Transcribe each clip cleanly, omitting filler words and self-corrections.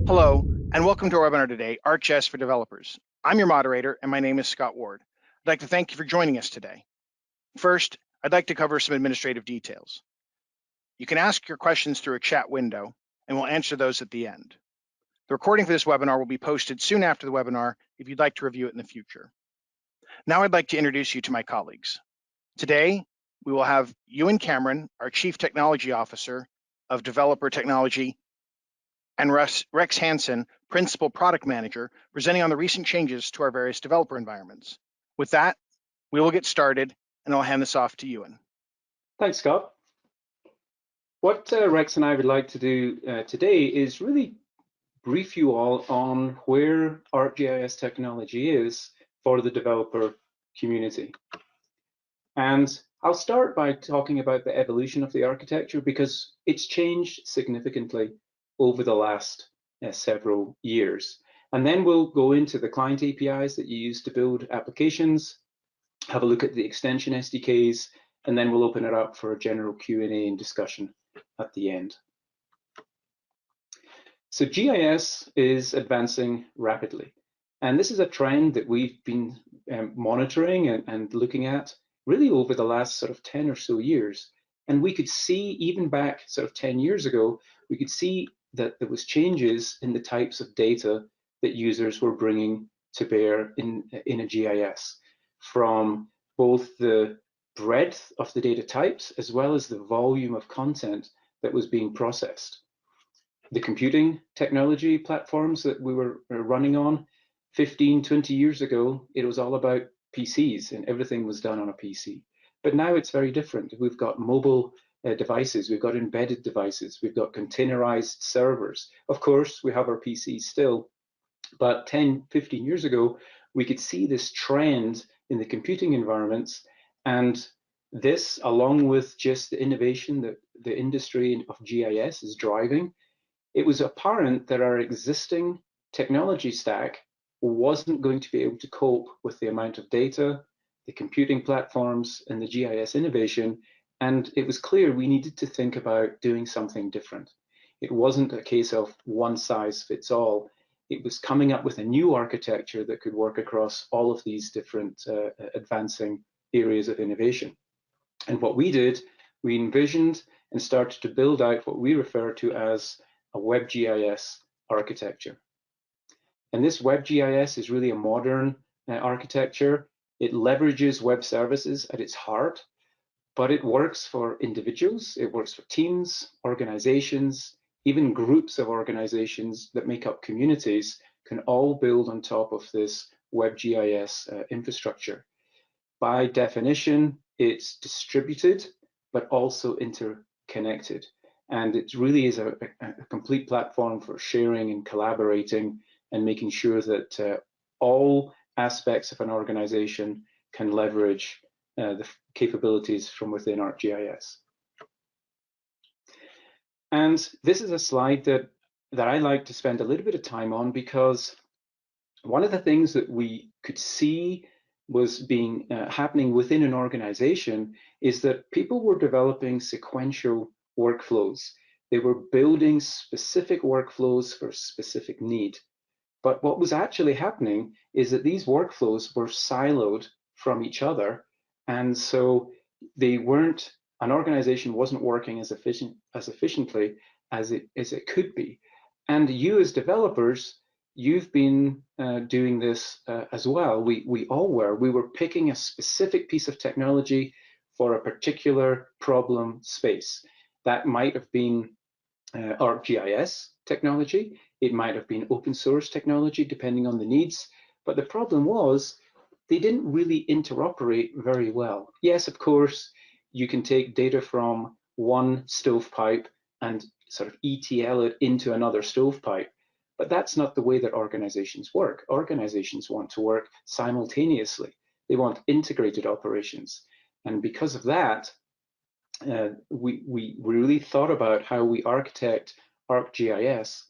Hello, and welcome to our webinar today, ArcGIS for Developers. I'm your moderator, and my name is Scott Ward. I'd like to thank you for joining us today. First, I'd like to cover some administrative details. You can ask your questions through a chat window, and we'll answer those at the end. The recording for this webinar will be posted soon after the webinar if you'd like to review it in the future. Now I'd like to introduce you to my colleagues. Today, we will have Ewan Cameron, our Chief Technology Officer of Developer Technology, and Rex Hansen, Principal Product Manager, presenting on the recent changes to our various developer environments. With that, we will get started, and I'll hand this off to Ewan. Thanks, Scott. What Rex and I would like to do today is really brief you all on where ArcGIS technology is for the developer community. And I'll start by talking about the evolution of the architecture because it's changed significantly over the last several years. And then we'll go into the client APIs that you use to build applications, have a look at the extension SDKs, and then we'll open it up for a general Q&A and discussion at the end. So GIS is advancing rapidly. And this is a trend that we've been monitoring and looking at really over the last sort of 10 or so years. And we could see even back sort of 10 years ago, we could see that there was changes in the types of data that users were bringing to bear in a GIS, from both the breadth of the data types as well as the volume of content that was being processed. The computing technology platforms that we were running on 15, 20 years ago, it was all about PCs and everything was done on a PC. But now it's very different. We've got mobile devices, we've got embedded devices, we've got containerized servers. Of course, we have our PCs still, but 10, 15 years ago, we could see this trend in the computing environments, and this, along with just the innovation that the industry of GIS is driving, it was apparent that our existing technology stack wasn't going to be able to cope with the amount of data, the computing platforms, and the GIS innovation. And it was clear we needed to think about doing something different. It wasn't a case of one size fits all. It was coming up with a new architecture that could work across all of these different advancing areas of innovation. And what we did, we envisioned and started to build out what we refer to as a WebGIS architecture. And this WebGIS is really a modern architecture. It leverages web services at its heart, but it works for individuals, it works for teams, organizations, even groups of organizations that make up communities can all build on top of this WebGIS infrastructure. By definition, it's distributed, but also interconnected. And it really is a complete platform for sharing and collaborating and making sure that all aspects of an organization can leverage the capabilities from within ArcGIS. And this is a slide that I like to spend a little bit of time on because one of the things that we could see was being happening within an organization is that people were developing sequential workflows. They were building specific workflows for specific need. But what was actually happening is that these workflows were siloed from each other. And so they weren't, an organization wasn't working as efficiently as it could be. And you as developers, you've been doing this as well. We all were. We were picking a specific piece of technology for a particular problem space. That might have been ArcGIS technology. It might have been open source technology, depending on the needs. But the problem was they didn't really interoperate very well. Yes, of course, you can take data from one stovepipe and sort of ETL it into another stovepipe. But that's not the way that organizations work. Organizations want to work simultaneously. They want integrated operations. And because of that, we really thought about how we architect ArcGIS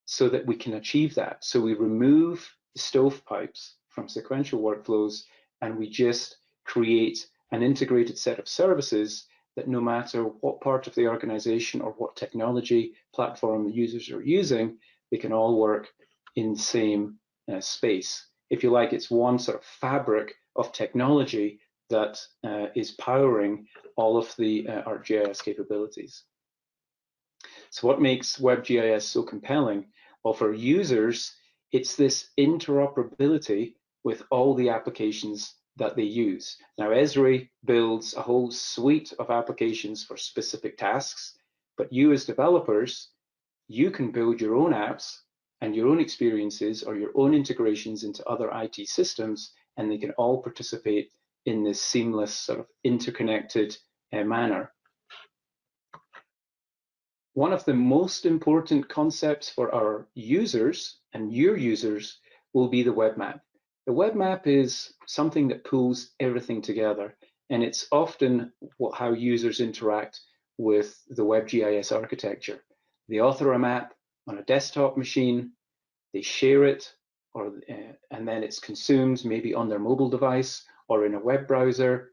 so that we can achieve that. So we remove the stovepipes from sequential workflows, and we just create an integrated set of services that no matter what part of the organization or what technology platform the users are using, they can all work in the same space. If you like, it's one sort of fabric of technology that is powering all of the ArcGIS capabilities. So what makes WebGIS so compelling? Well, for users, it's this interoperability with all the applications that they use. Now, Esri builds a whole suite of applications for specific tasks, but you as developers, you can build your own apps and your own experiences or your own integrations into other IT systems, and they can all participate in this seamless sort of interconnected manner. One of the most important concepts for our users and your users will be the WebMap. The WebMap is something that pulls everything together, and it's often how users interact with the WebGIS architecture. They author a map on a desktop machine, they share it, and then it's consumed maybe on their mobile device or in a web browser.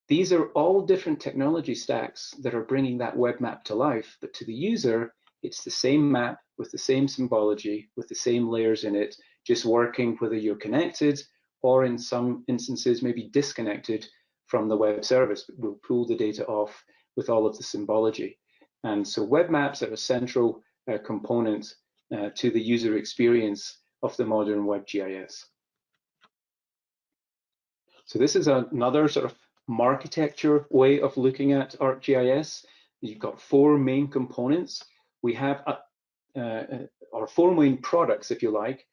These are all different technology stacks that are bringing that web map to life, but to the user, it's the same map with the same symbology, with the same layers in it, just working whether you're connected or in some instances maybe disconnected from the web service, but we'll pull the data off with all of the symbology. And so web maps are a central component to the user experience of the modern WebGIS. So this is another sort of architecture way of looking at ArcGIS. You've got four main components. We have or four main products, if you like,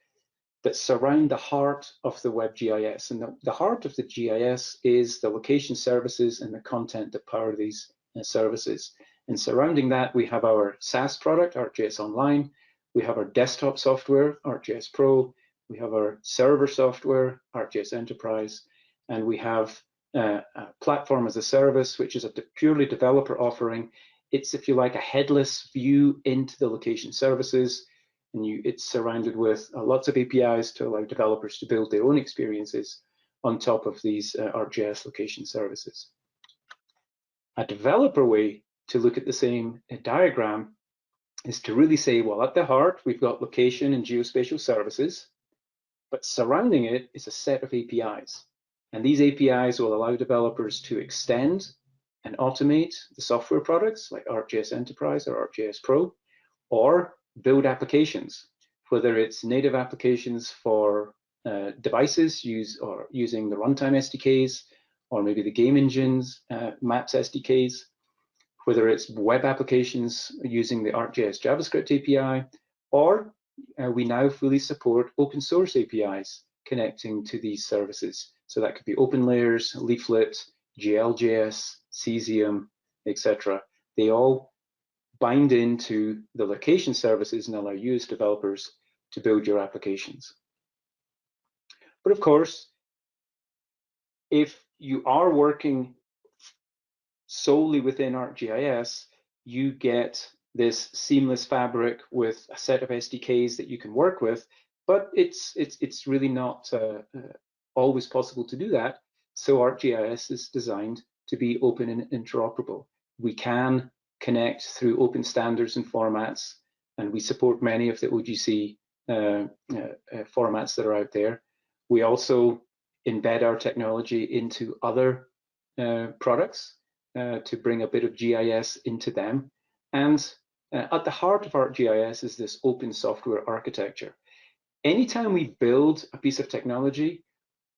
that surround the heart of the WebGIS. And the heart of the GIS is the location services and the content that power these services. And surrounding that, we have our SaaS product, ArcGIS Online. We have our desktop software, ArcGIS Pro. We have our server software, ArcGIS Enterprise. And we have a platform as a service, which is a purely developer offering. It's, if you like, a headless view into the location services, and it's surrounded with lots of APIs to allow developers to build their own experiences on top of these ArcGIS location services. A developer way to look at the same diagram is to really say, well, at the heart, we've got location and geospatial services, but surrounding it is a set of APIs. And these APIs will allow developers to extend and automate the software products like ArcGIS Enterprise or ArcGIS Pro, or build applications, whether it's native applications for devices using the Runtime SDKs, or maybe the game engines, Maps SDKs, whether it's web applications using the ArcGIS JavaScript API, or we now fully support open source APIs connecting to these services. So that could be OpenLayers, Leaflet, GLJS, Cesium, etc. They all bind into the location services and allow you as developers to build your applications. But of course, if you are working solely within ArcGIS, you get this seamless fabric with a set of SDKs that you can work with, but it's really not always possible to do that. So ArcGIS is designed to be open and interoperable. We can connect through open standards and formats, and we support many of the OGC formats that are out there. We also embed our technology into other products to bring a bit of GIS into them. And at the heart of ArcGIS is this open software architecture. Anytime we build a piece of technology,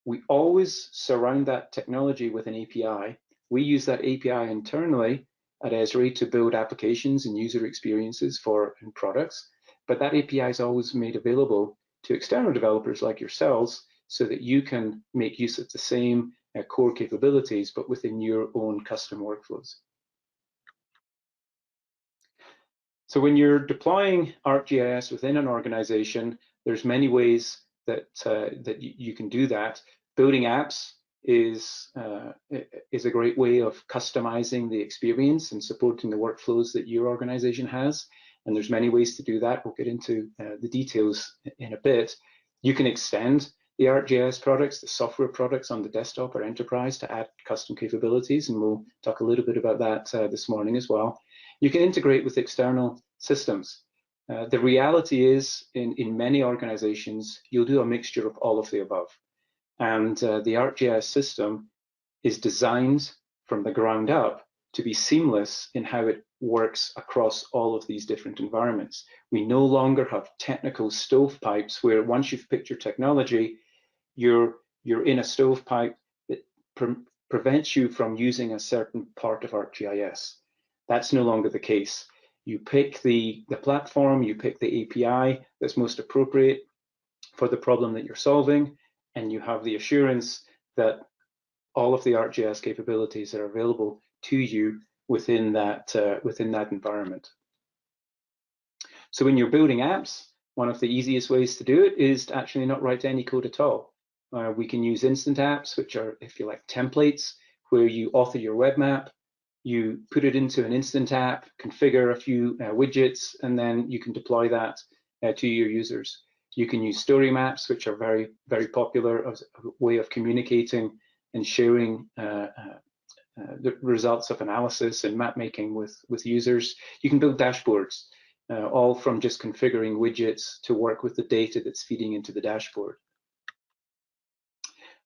we always surround that technology with an API. We use that API internally at Esri to build applications and user experiences for products, but that API is always made available to external developers like yourselves so that you can make use of the same core capabilities, but within your own custom workflows. So when you're deploying ArcGIS within an organization, there's many ways that you can do that. Building apps is a great way of customizing the experience and supporting the workflows that your organization has. And there's many ways to do that. We'll get into the details in a bit. You can extend the ArcGIS products, the software products on the desktop or enterprise to add custom capabilities, and we'll talk a little bit about that this morning as well. You can integrate with external systems. The reality is, in many organizations, you'll do a mixture of all of the above. And the ArcGIS system is designed from the ground up to be seamless in how it works across all of these different environments. We no longer have technical stovepipes where once you've picked your technology, you're in a stovepipe that prevents you from using a certain part of ArcGIS. That's no longer the case. You pick the platform, you pick the API that's most appropriate for the problem that you're solving, and you have the assurance that all of the ArcGIS capabilities are available to you within that environment. So when you're building apps, one of the easiest ways to do it is to actually not write any code at all. We can use instant apps, which are, if you like, templates, where you author your web map, you put it into an instant app, configure a few widgets, and then you can deploy that to your users. You can use story maps, which are very, very popular as a way of communicating and sharing the results of analysis and map making with users. You can build dashboards, all from just configuring widgets to work with the data that's feeding into the dashboard.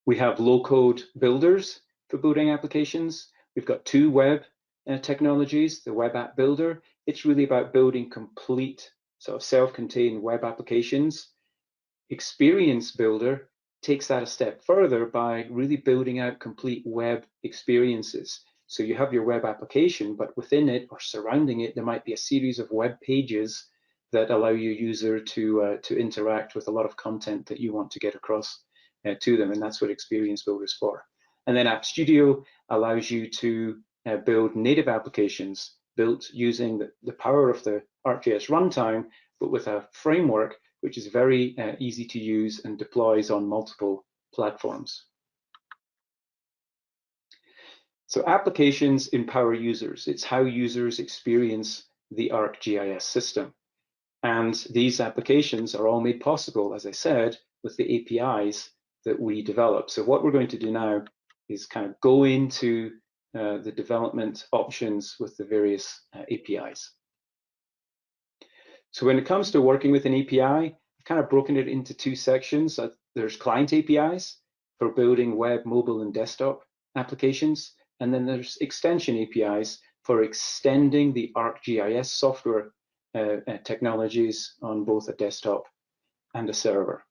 We have low-code builders for building applications. We've got two web technologies, the Web App Builder. It's really about building complete sort of self-contained web applications. Experience Builder takes that a step further by really building out complete web experiences. So you have your web application, but within it or surrounding it, there might be a series of web pages that allow your user to interact with a lot of content that you want to get across to them, and that's what Experience Builder is for. And then App Studio allows you to build native applications built using the power of the ArcGIS Runtime, but with a framework which is very easy to use and deploys on multiple platforms. So applications empower users. It's how users experience the ArcGIS system. And these applications are all made possible, as I said, with the APIs that we develop. So what we're going to do now is kind of go into the development options with the various APIs. So when it comes to working with an API, I've kind of broken it into two sections. There's client APIs for building web, mobile, and desktop applications. And then there's extension APIs for extending the ArcGIS software technologies on both a desktop and a server.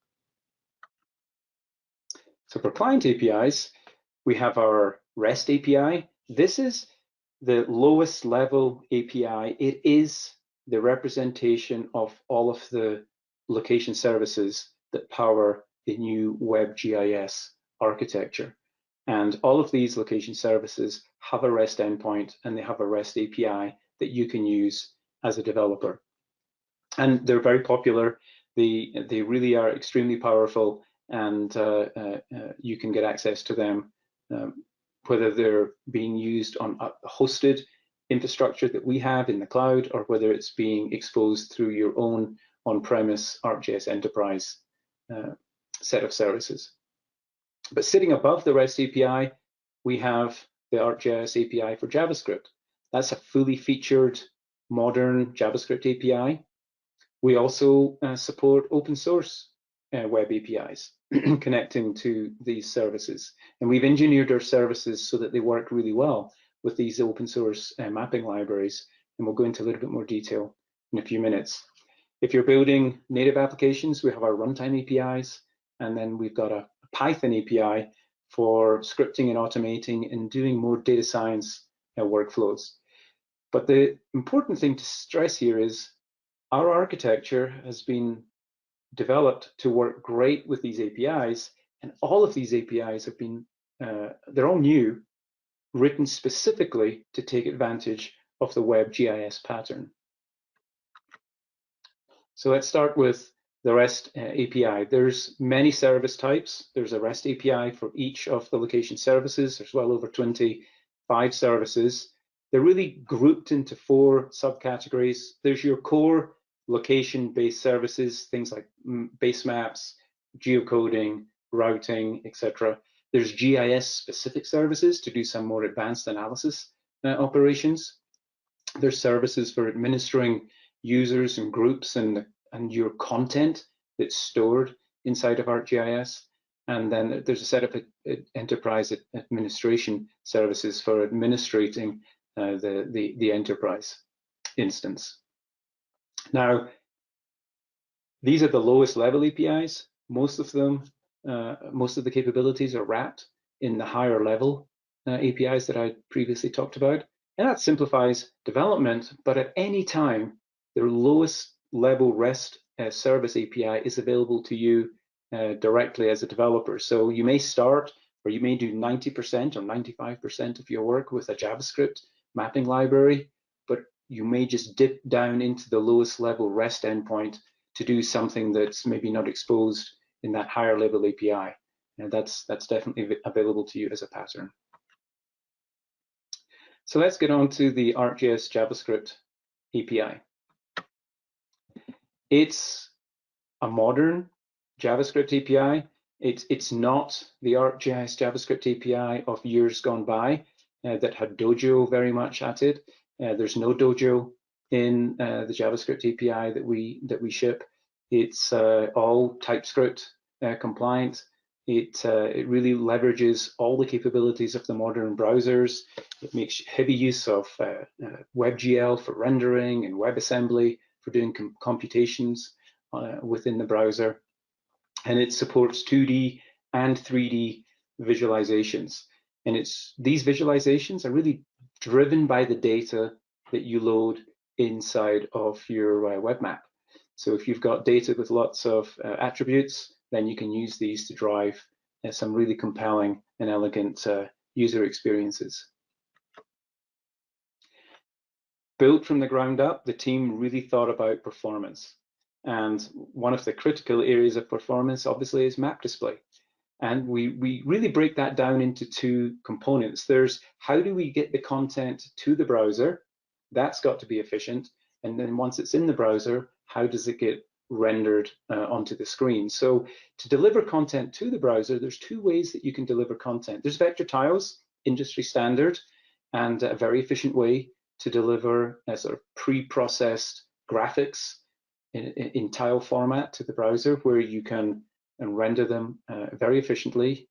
So for client APIs, we have our REST API. This is the lowest level API. It is the representation of all of the location services that power the new WebGIS architecture. And all of these location services have a REST endpoint and they have a REST API that you can use as a developer. And they're very popular. They really are extremely powerful, and you can get access to them whether they're being used on a hosted infrastructure that we have in the cloud, or whether it's being exposed through your own on-premise ArcGIS Enterprise set of services. But sitting above the REST API, we have the ArcGIS API for JavaScript. That's a fully featured modern JavaScript API. We also support open source web APIs connecting to these services. And we've engineered our services so that they work really well with these open source mapping libraries. And we'll go into a little bit more detail in a few minutes. If you're building native applications, we have our runtime APIs, and then we've got a Python API for scripting and automating and doing more data science workflows. But the important thing to stress here is our architecture has been developed to work great with these APIs, and all of these APIs have been, they're all new, written specifically to take advantage of the WebGIS pattern. So let's start with the REST API. There's many service types. There's a REST API for each of the location services. There's well over 25 services. They're really grouped into 4 subcategories. There's your core location-based services, things like base maps, geocoding, routing, etc. There's GIS-specific services to do some more advanced analysis operations. There's services for administering users and groups and your content that's stored inside of ArcGIS. And then there's a set of enterprise administration services for administrating the enterprise instance. Now, these are the lowest level APIs. Most of them, most of the capabilities are wrapped in the higher level APIs that I previously talked about. And that simplifies development, but at any time, the lowest level REST service API is available to you directly as a developer. So you may start, or you may do 90% or 95% of your work with a JavaScript mapping library, but you may just dip down into the lowest level REST endpoint to do something that's maybe not exposed in that higher level API. And that's definitely available to you as a pattern. So let's get on to the ArcGIS JavaScript API. It's a modern JavaScript API. It's not the ArcGIS JavaScript API of years gone by that had Dojo very much at it. There's no Dojo in the JavaScript API that we ship. It's all TypeScript compliant. It really leverages all the capabilities of the modern browsers. It makes heavy use of WebGL for rendering and WebAssembly for doing computations within the browser. And it supports 2D and 3D visualizations. And these visualizations are really driven by the data that you load inside of your WebMap. So if you've got data with lots of attributes, then you can use these to drive some really compelling and elegant user experiences. Built from the ground up, the team really thought about performance. And one of the critical areas of performance, obviously, is map display. And we really break that down into two components. There's how do we get the content to the browser? That's got to be efficient. And then once it's in the browser, how does it get rendered onto the screen? So to deliver content to the browser, there's two ways that you can deliver content. There's vector tiles, industry standard, and a very efficient way to deliver a sort of pre-processed graphics in tile format to the browser, where you can render them very efficiently.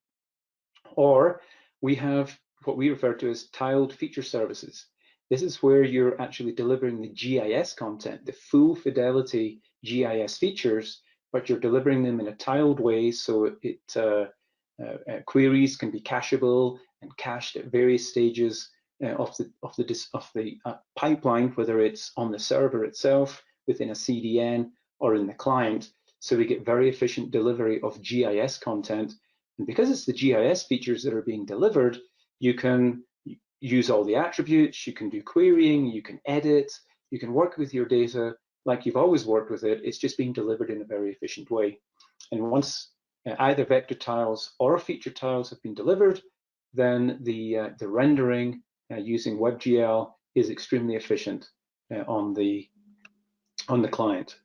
Or we have what we refer to as tiled feature services. This is where you're actually delivering the GIS content, the full fidelity GIS features, but you're delivering them in a tiled way, so queries can be cacheable and cached at various stages of the pipeline, whether it's on the server itself, within a CDN, or in the client. So we get very efficient delivery of GIS content. And because it's the GIS features that are being delivered, you can use all the attributes, you can do querying, you can edit, you can work with your data like you've always worked with it. It's just being delivered in a very efficient way. And once either vector tiles or feature tiles have been delivered, then the rendering using WebGL is extremely efficient on the client.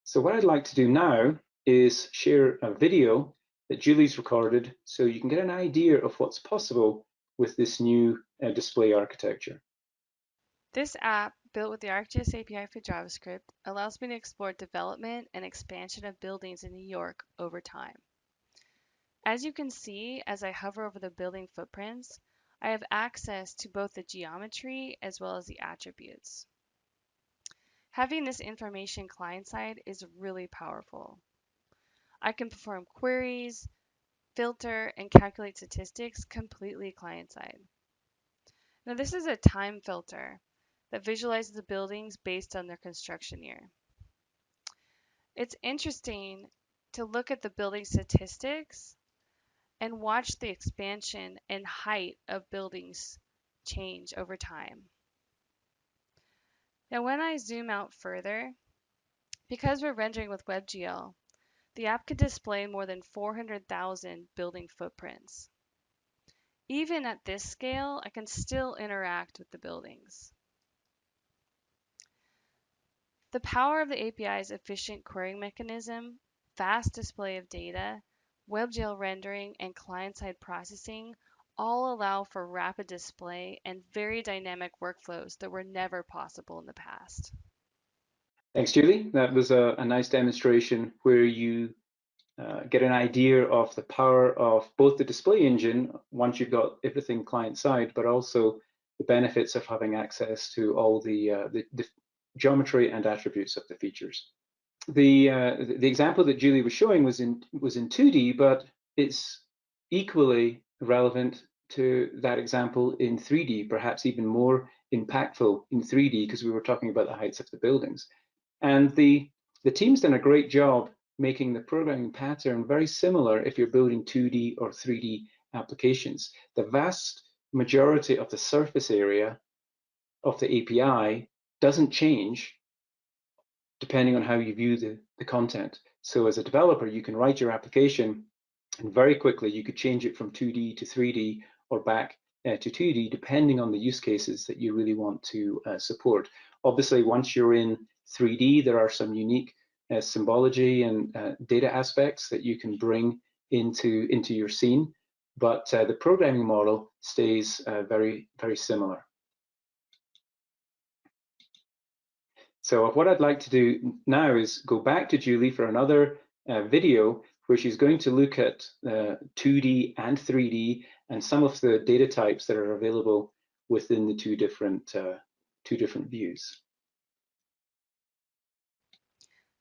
So what I'd like to do now is share a video that Julie's recorded so you can get an idea of what's possible with this new display architecture. This app, built with the ArcGIS API for JavaScript, allows me to explore development and expansion of buildings in New York over time. As you can see, as I hover over the building footprints, I have access to both the geometry as well as the attributes. Having this information client-side is really powerful. I can perform queries, filter, and calculate statistics completely client-side. Now, this is a time filter that visualizes the buildings based on their construction year. It's interesting to look at the building statistics and watch the expansion and height of buildings change over time. Now, when I zoom out further, because we're rendering with WebGL, the app could display more than 400,000 building footprints. Even at this scale, I can still interact with the buildings. The power of the API's efficient querying mechanism, fast display of data, WebGL rendering, and client-side processing all allow for rapid display and very dynamic workflows that were never possible in the past. Thanks, Julie. That was a nice demonstration where you get an idea of the power of both the display engine once you've got everything client-side, but also the benefits of having access to all the geometry and attributes of the features. The example that Julie was showing was in 2D, but it's equally relevant to that example in 3D, perhaps even more impactful in 3D, because we were talking about the heights of the buildings. And the team's done a great job making the programming pattern very similar if you're building 2D or 3D applications. The vast majority of the surface area of the API doesn't change depending on how you view the content. So as a developer, you can write your application and very quickly you could change it from 2D to 3D or back to 2D, depending on the use cases that you really want to support. Obviously, once you're in 3D, there are some unique symbology and data aspects that you can bring into your scene, but the programming model stays very, very similar. So what I'd like to do now is go back to Julie for another video where she's going to look at 2D and 3D and some of the data types that are available within the two different views.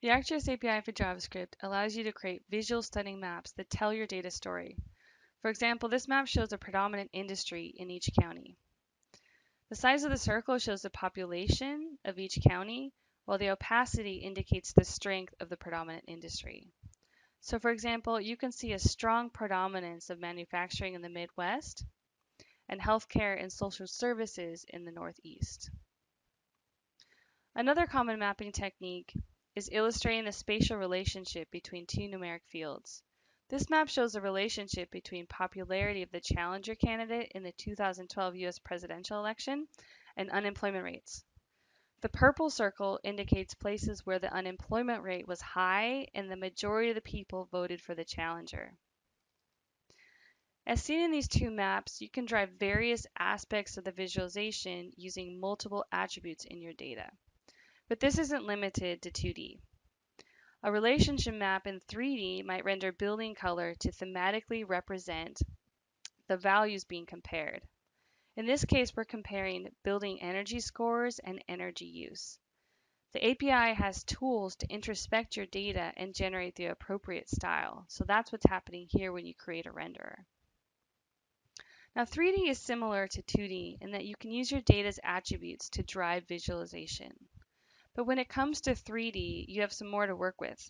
The ArcGIS API for JavaScript allows you to create visual stunning maps that tell your data story. For example, this map shows a predominant industry in each county. The size of the circle shows the population of each county, while the opacity indicates the strength of the predominant industry. So for example, you can see a strong predominance of manufacturing in the Midwest and healthcare and social services in the Northeast. Another common mapping technique is illustrating the spatial relationship between two numeric fields. This map shows the relationship between popularity of the challenger candidate in the 2012 US presidential election and unemployment rates. The purple circle indicates places where the unemployment rate was high and the majority of the people voted for the challenger. As seen in these two maps, you can drive various aspects of the visualization using multiple attributes in your data. But this isn't limited to 2D. A relationship map in 3D might render building color to thematically represent the values being compared. In this case, we're comparing building energy scores and energy use. The API has tools to introspect your data and generate the appropriate style. So that's what's happening here when you create a renderer. Now 3D is similar to 2D in that you can use your data's attributes to drive visualization. But when it comes to 3D, you have some more to work with.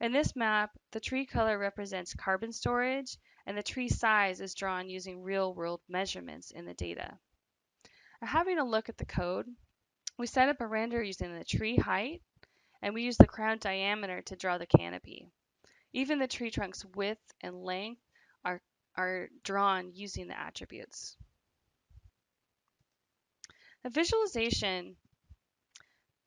In this map, the tree color represents carbon storage, and the tree size is drawn using real-world measurements in the data. Now, having a look at the code, we set up a render using the tree height, and we use the crown diameter to draw the canopy. Even the tree trunk's width and length are drawn using the attributes. The visualization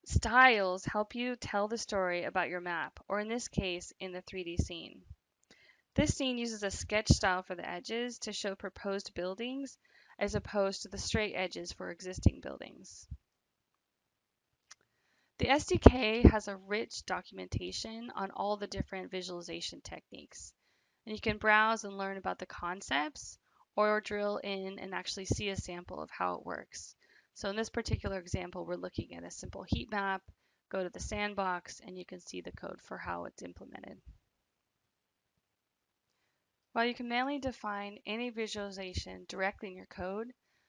styles help you tell the story about your map, or in this case, in the 3D scene. This scene uses a sketch style for the edges to show proposed buildings as opposed to the straight edges for existing buildings. The SDK has a rich documentation on all the different visualization techniques. And you can browse and learn about the concepts or drill in and actually see a sample of how it works. So in this particular example, we're looking at a simple heat map. Go to the sandbox and you can see the code for how it's implemented. While you can manually define any visualization directly in your code,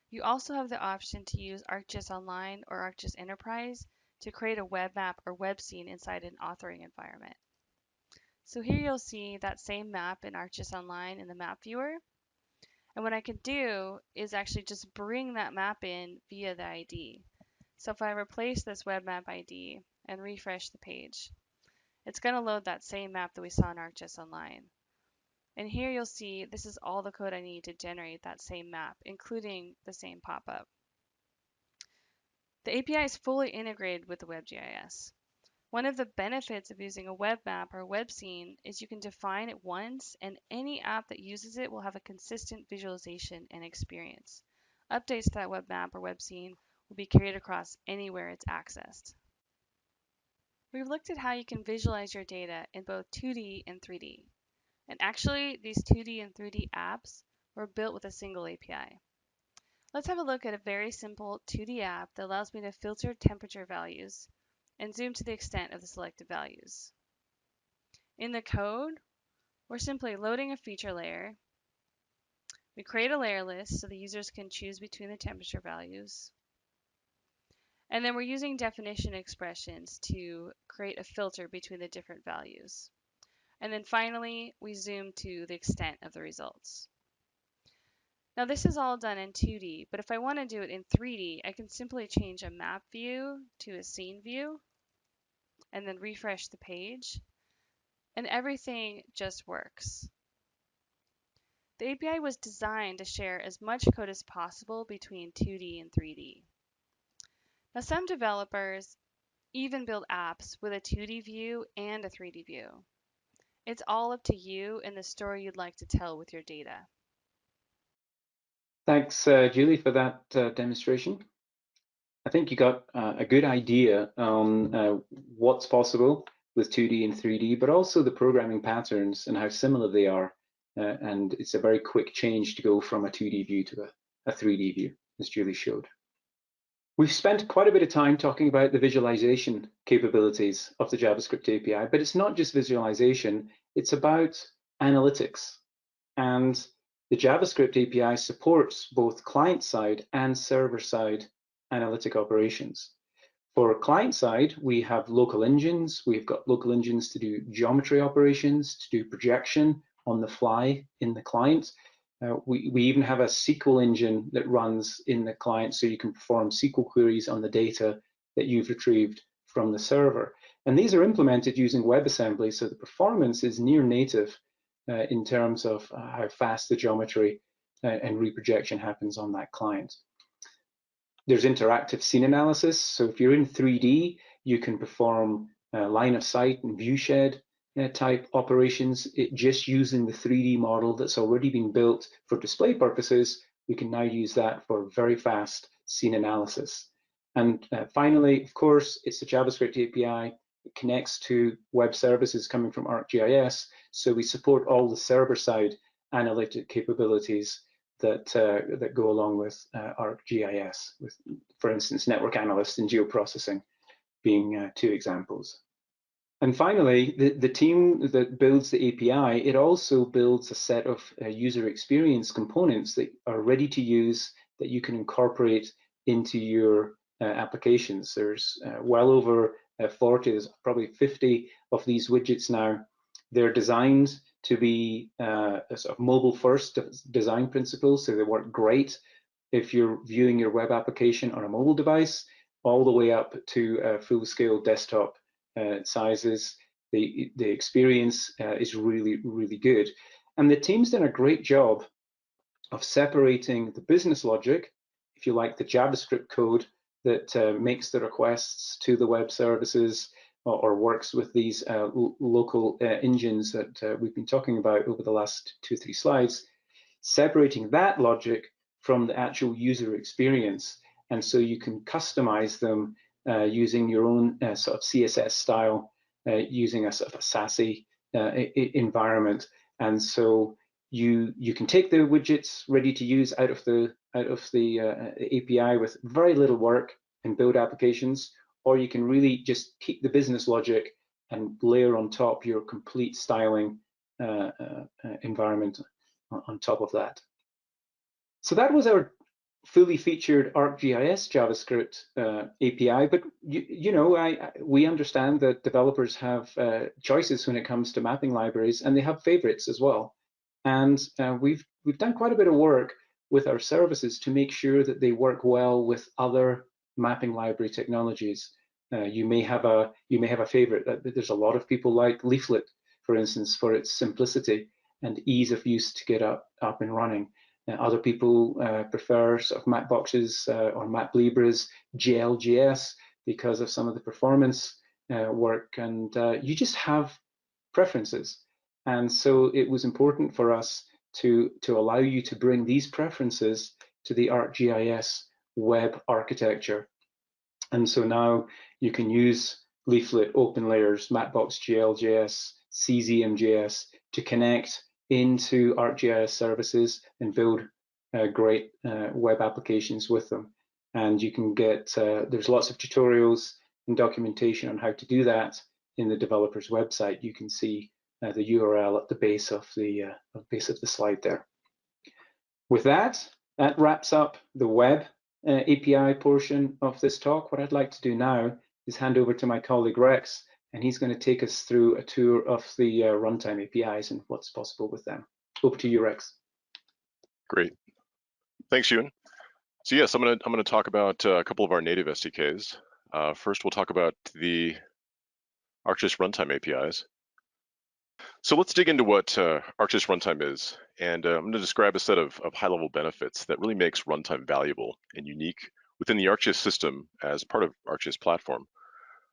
you also have the option to use ArcGIS Online or ArcGIS Enterprise to create a web map or web scene inside an authoring environment. So here you'll see that same map in ArcGIS Online in the map viewer. And what I can do is actually just bring that map in via the ID. So if I replace this WebMap ID and refresh the page, it's going to load that same map that we saw in ArcGIS Online. And here you'll see this is all the code I need to generate that same map, including the same pop-up. The API is fully integrated with the WebGIS. One of the benefits of using a web map or web scene is you can define it once, and any app that uses it will have a consistent visualization and experience. Updates to that web map or web scene will be carried across anywhere it's accessed. We've looked at how you can visualize your data in both 2D and 3D. And actually, these 2D and 3D apps were built with a single API. Let's have a look at a very simple 2D app that allows me to filter temperature values and zoom to the extent of the selected values. In the code, we're simply loading a feature layer. We create a layer list so the users can choose between the temperature values. And then we're using definition expressions to create a filter between the different values. And then finally, we zoom to the extent of the results. Now this is all done in 2D, but if I want to do it in 3D, I can simply change a map view to a scene view and then refresh the page, and everything just works. The API was designed to share as much code as possible between 2D and 3D. Now some developers even build apps with a 2D view and a 3D view. It's all up to you and the story you'd like to tell with your data. Thanks, Julie, for that demonstration. I think you got a good idea on what's possible with 2D and 3D, but also the programming patterns and how similar they are. And it's a very quick change to go from a 2D view to a 3D view, as Julie showed. We've spent quite a bit of time talking about the visualization capabilities of the JavaScript API, but it's not just visualization, it's about analytics. And the JavaScript API supports both client-side and server-side analytic operations. For client-side, we have local engines. We've got local engines to do geometry operations, to do projection on the fly in the client. We even have a SQL engine that runs in the client, so you can perform SQL queries on the data that you've retrieved from the server. And these are implemented using WebAssembly, so the performance is near native in terms of how fast the geometry and reprojection happens on that client. There's interactive scene analysis. So if you're in 3D, you can perform line of sight and view shed type operations just using the 3D model that's already been built for display purposes. We can now use that for very fast scene analysis. And finally, of course, it's the JavaScript API. It connects to web services coming from ArcGIS. So we support all the server-side analytic capabilities that go along with ArcGIS, with, for instance, network analyst and geoprocessing being two examples. And finally, the team that builds the API, it also builds a set of user experience components that are ready to use that you can incorporate into your applications. There's well over 40, there's probably 50 of these widgets now. They're designed to be a sort of mobile-first design principles, so they work great if you're viewing your web application on a mobile device, all the way up to full-scale desktop sizes. The experience is really, really good. And the team's done a great job of separating the business logic, if you like, the JavaScript code that makes the requests to the web services or works with these local engines that we've been talking about over the last 2-3 slides, separating that logic from the actual user experience. And so you can customize them using your own sort of CSS style, using a sort of a SASE environment. And so you can take the widgets ready to use out of the API with very little work and build applications, or you can really just keep the business logic and layer on top your complete styling environment on top of that. So that was our fully featured ArcGIS JavaScript API, but we understand that developers have choices when it comes to mapping libraries, and they have favorites as well. And we've done quite a bit of work with our services to make sure that they work well with other mapping library technologies. You may have a favorite. There's a lot of people like Leaflet, for instance, for its simplicity and ease of use to get up and running. Other people prefer sort of Mapbox's or MapLibre's GLGS because of some of the performance work, and you just have preferences. And so it was important for us to allow you to bring these preferences to the ArcGIS web architecture. And so now you can use Leaflet, OpenLayers, Mapbox.gl.js, CZM.js to connect into ArcGIS services and build great web applications with them. And you can get, there's lots of tutorials and documentation on how to do that in the developer's website. You can see the URL at the base of the slide there. With that, that wraps up the web API portion of this talk. What I'd like to do now is hand over to my colleague Rex, and he's going to take us through a tour of the runtime APIs and what's possible with them. Over to you, Rex. Great. Thanks, Ewan. So yes, I'm going to talk about a couple of our native SDKs. First, we'll talk about the ArcGIS Runtime APIs. So let's dig into what ArcGIS Runtime is, and I'm going to describe a set of high-level benefits that really makes Runtime valuable and unique within the ArcGIS system as part of ArcGIS platform.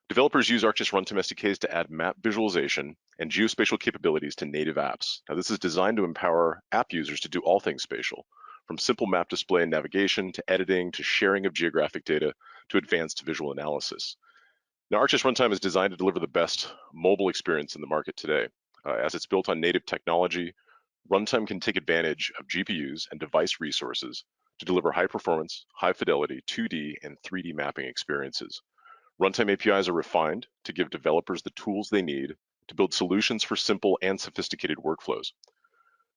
Developers use ArcGIS Runtime SDKs to add map visualization and geospatial capabilities to native apps. Now, this is designed to empower app users to do all things spatial, from simple map display and navigation to editing to sharing of geographic data to advanced visual analysis. Now, ArcGIS Runtime is designed to deliver the best mobile experience in the market today. As it's built on native technology, Runtime can take advantage of GPUs and device resources to deliver high performance, high fidelity 2D and 3D mapping experiences. Runtime APIs are refined to give developers the tools they need to build solutions for simple and sophisticated workflows.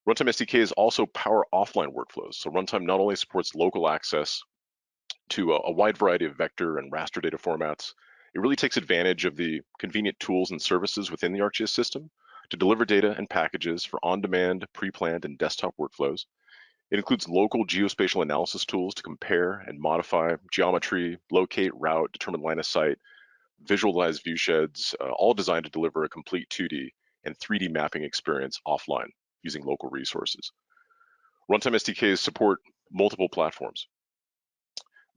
Runtime SDKs also power offline workflows. So Runtime not only supports local access to a wide variety of vector and raster data formats, it really takes advantage of the convenient tools and services within the ArcGIS system to deliver data and packages for on-demand, pre-planned, and desktop workflows. It includes local geospatial analysis tools to compare and modify geometry, locate, route, determine line of sight, visualize viewsheds, all designed to deliver a complete 2D and 3D mapping experience offline using local resources. Runtime SDKs support multiple platforms.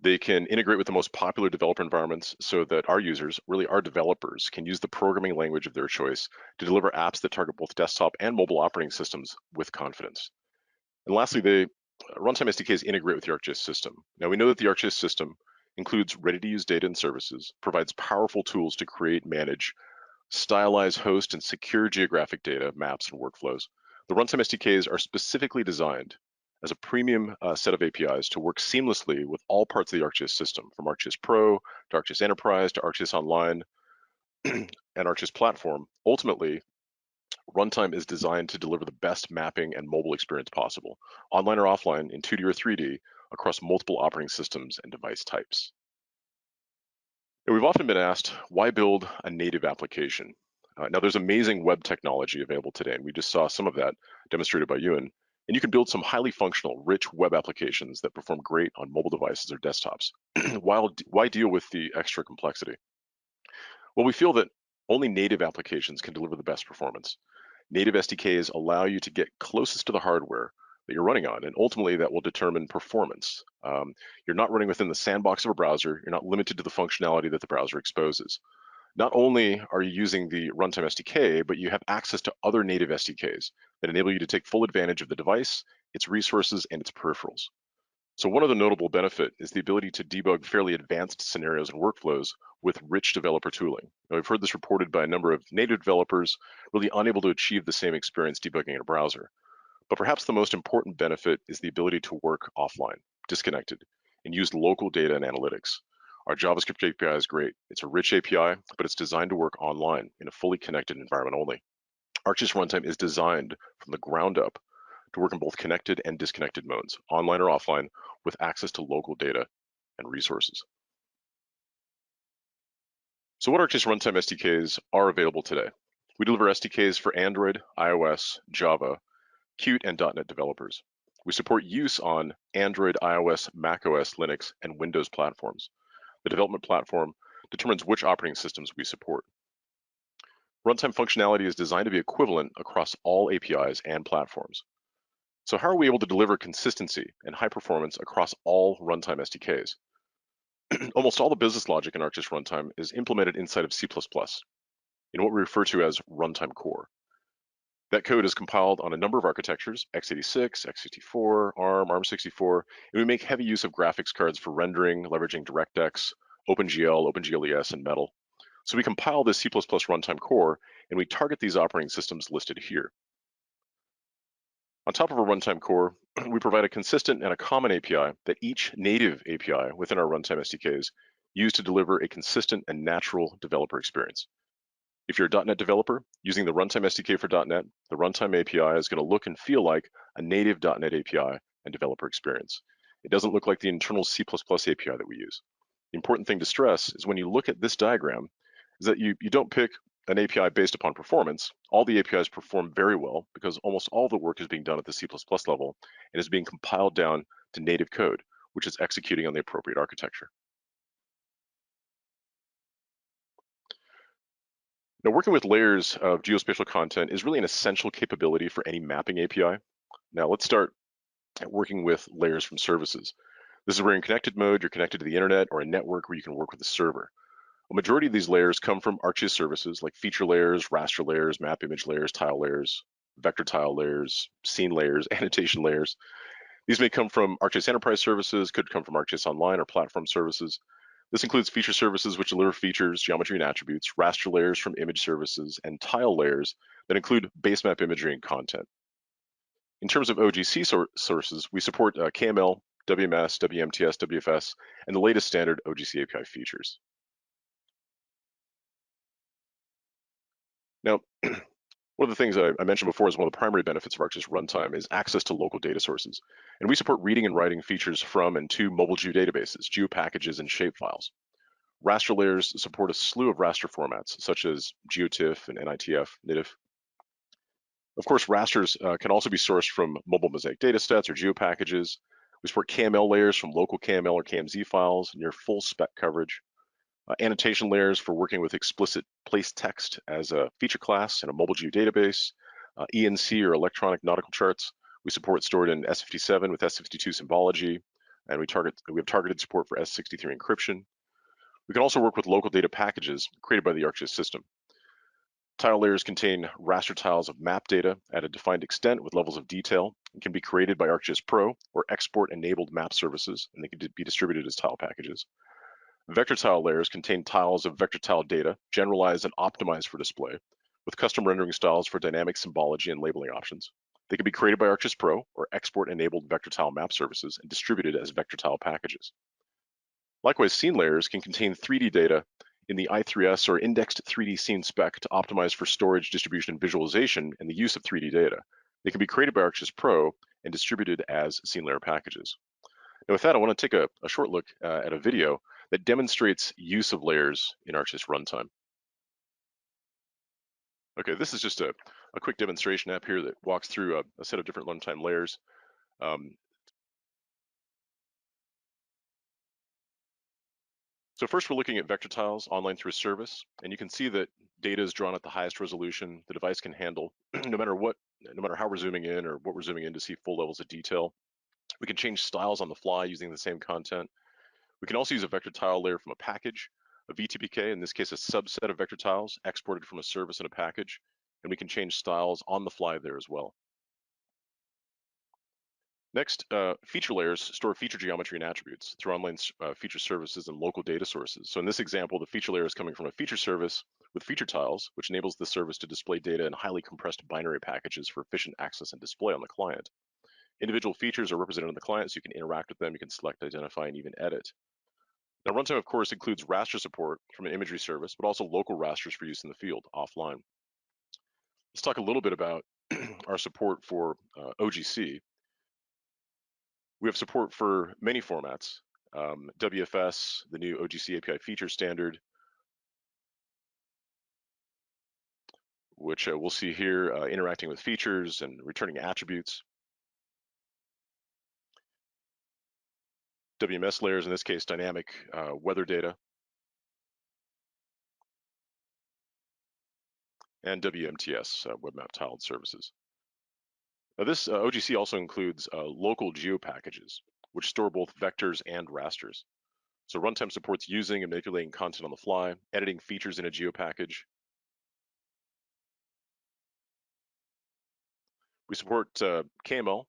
They can integrate with the most popular developer environments so that our users, really our developers, can use the programming language of their choice to deliver apps that target both desktop and mobile operating systems with confidence. And lastly, the Runtime SDKs integrate with the ArcGIS system. Now, we know that the ArcGIS system includes ready-to-use data and services, provides powerful tools to create, manage, stylize, host, and secure geographic data, maps, and workflows. The Runtime SDKs are specifically designed as a premium set of APIs to work seamlessly with all parts of the ArcGIS system, from ArcGIS Pro to ArcGIS Enterprise to ArcGIS Online and ArcGIS Platform. Ultimately, Runtime is designed to deliver the best mapping and mobile experience possible, online or offline, in 2D or 3D, across multiple operating systems and device types. Now, we've often been asked, why build a native application? Now, there's amazing web technology available today, and we just saw some of that demonstrated by Ewan. And you can build some highly functional, rich web applications that perform great on mobile devices or desktops. Why deal with the extra complexity? Well, we feel that only native applications can deliver the best performance. Native SDKs allow you to get closest to the hardware that you're running on, and ultimately that will determine performance. You're not running within the sandbox of a browser. You're not limited to the functionality that the browser exposes. Not only are you using the Runtime SDK, but you have access to other native SDKs that enable you to take full advantage of the device, its resources, and its peripherals. So one of the notable benefits is the ability to debug fairly advanced scenarios and workflows with rich developer tooling. Now, I've heard this reported by a number of native developers really unable to achieve the same experience debugging in a browser. But perhaps the most important benefit is the ability to work offline, disconnected, and use local data and analytics. Our JavaScript API is great. It's a rich API, but it's designed to work online in a fully connected environment only. ArcGIS Runtime is designed from the ground up to work in both connected and disconnected modes, online or offline, with access to local data and resources. So what ArcGIS Runtime SDKs are available today? We deliver SDKs for Android, iOS, Java, Qt, and .NET developers. We support use on Android, iOS, macOS, Linux, and Windows platforms. The development platform determines which operating systems we support. Runtime functionality is designed to be equivalent across all APIs and platforms. So how are we able to deliver consistency and high performance across all Runtime SDKs? almost all the business logic in ArcGIS Runtime is implemented inside of C++ in what we refer to as Runtime Core. That code is compiled on a number of architectures, x86, x64, ARM, ARM64, and we make heavy use of graphics cards for rendering, leveraging DirectX, OpenGL, OpenGLES, and Metal. So we compile this C++ Runtime Core, and we target these operating systems listed here. On top of our Runtime Core, we provide a consistent and a common API that each native API within our Runtime SDKs use to deliver a consistent and natural developer experience. If you're a .NET developer using the Runtime SDK for .NET, the Runtime API is going to look and feel like a native .NET API and developer experience. It doesn't look like the internal C++ API that we use. The important thing to stress is when you look at this diagram is that you don't pick an API based upon performance. All the APIs perform very well because almost all the work is being done at the C++ level and is being compiled down to native code, which is executing on the appropriate architecture. Now, working with layers of geospatial content is really an essential capability for any mapping API. Now, let's start working with layers from services. This is where in connected mode, you're connected to the internet or a network where you can work with a server. A majority of these layers come from ArcGIS services like feature layers, raster layers, map image layers, tile layers, vector tile layers, scene layers, annotation layers. These may come from ArcGIS Enterprise services, could come from ArcGIS Online or platform services. This includes feature services which deliver features, geometry, and attributes, raster layers from image services, and tile layers that include base map imagery and content. In terms of OGC sources, we support KML, WMS, WMTS, WFS, and the latest standard OGC API features. Now, one of the things I mentioned before is one of the primary benefits of ArcGIS Runtime is access to local data sources. And we support reading and writing features from and to mobile geodatabases, geopackages, and shapefiles. Raster layers support a slew of raster formats, such as GeoTIFF and NITF, NITF. Of course, rasters can also be sourced from mobile mosaic datasets or geopackages. We support KML layers from local KML or KMZ files, near full spec coverage. Annotation layers for working with explicit place text as a feature class in a mobile geodatabase, ENC or electronic nautical charts. We support stored in S57 with S52 symbology, and we have targeted support for S63 encryption. We can also work with local data packages created by the ArcGIS system. Tile layers contain raster tiles of map data at a defined extent with levels of detail and can be created by ArcGIS Pro or export-enabled map services, and they can be distributed as tile packages. Vector tile layers contain tiles of vector tile data, generalized and optimized for display, with custom rendering styles for dynamic symbology and labeling options. They can be created by ArcGIS Pro or export-enabled vector tile map services and distributed as vector tile packages. Likewise, scene layers can contain 3D data in the I3S or indexed 3D scene spec to optimize for storage, distribution, and visualization and the use of 3D data. They can be created by ArcGIS Pro and distributed as scene layer packages. Now with that, I want to take a short look at a video that demonstrates use of layers in ArcGIS Runtime. Okay, this is just a quick demonstration app here that walks through a set of different runtime layers. So first we're looking at vector tiles online through a service, and you can see that data is drawn at the highest resolution the device can handle, no matter how we're zooming in or what we're zooming in to see full levels of detail. We can change styles on the fly using the same content. We can also use a vector tile layer from a package, a VTPK, in this case a subset of vector tiles exported from a service in a package, and we can change styles on the fly there as well. Next, feature layers store feature geometry and attributes through online feature services and local data sources. So in this example, the feature layer is coming from a feature service with feature tiles, which enables the service to display data in highly compressed binary packages for efficient access and display on the client. Individual features are represented on the client, so you can interact with them, you can select, identify, and even edit. Now, Runtime, of course, includes raster support from an imagery service, but also local rasters for use in the field, offline. Let's talk a little bit about our support for OGC. We have support for many formats, WFS, the new OGC API feature standard, which we'll see here, interacting with features and returning attributes. WMS layers, in this case, dynamic weather data. And WMTS, WebMap tiled services. Now this OGC also includes local geopackages, which store both vectors and rasters. So Runtime supports using and manipulating content on the fly, editing features in a geo package. We support KML,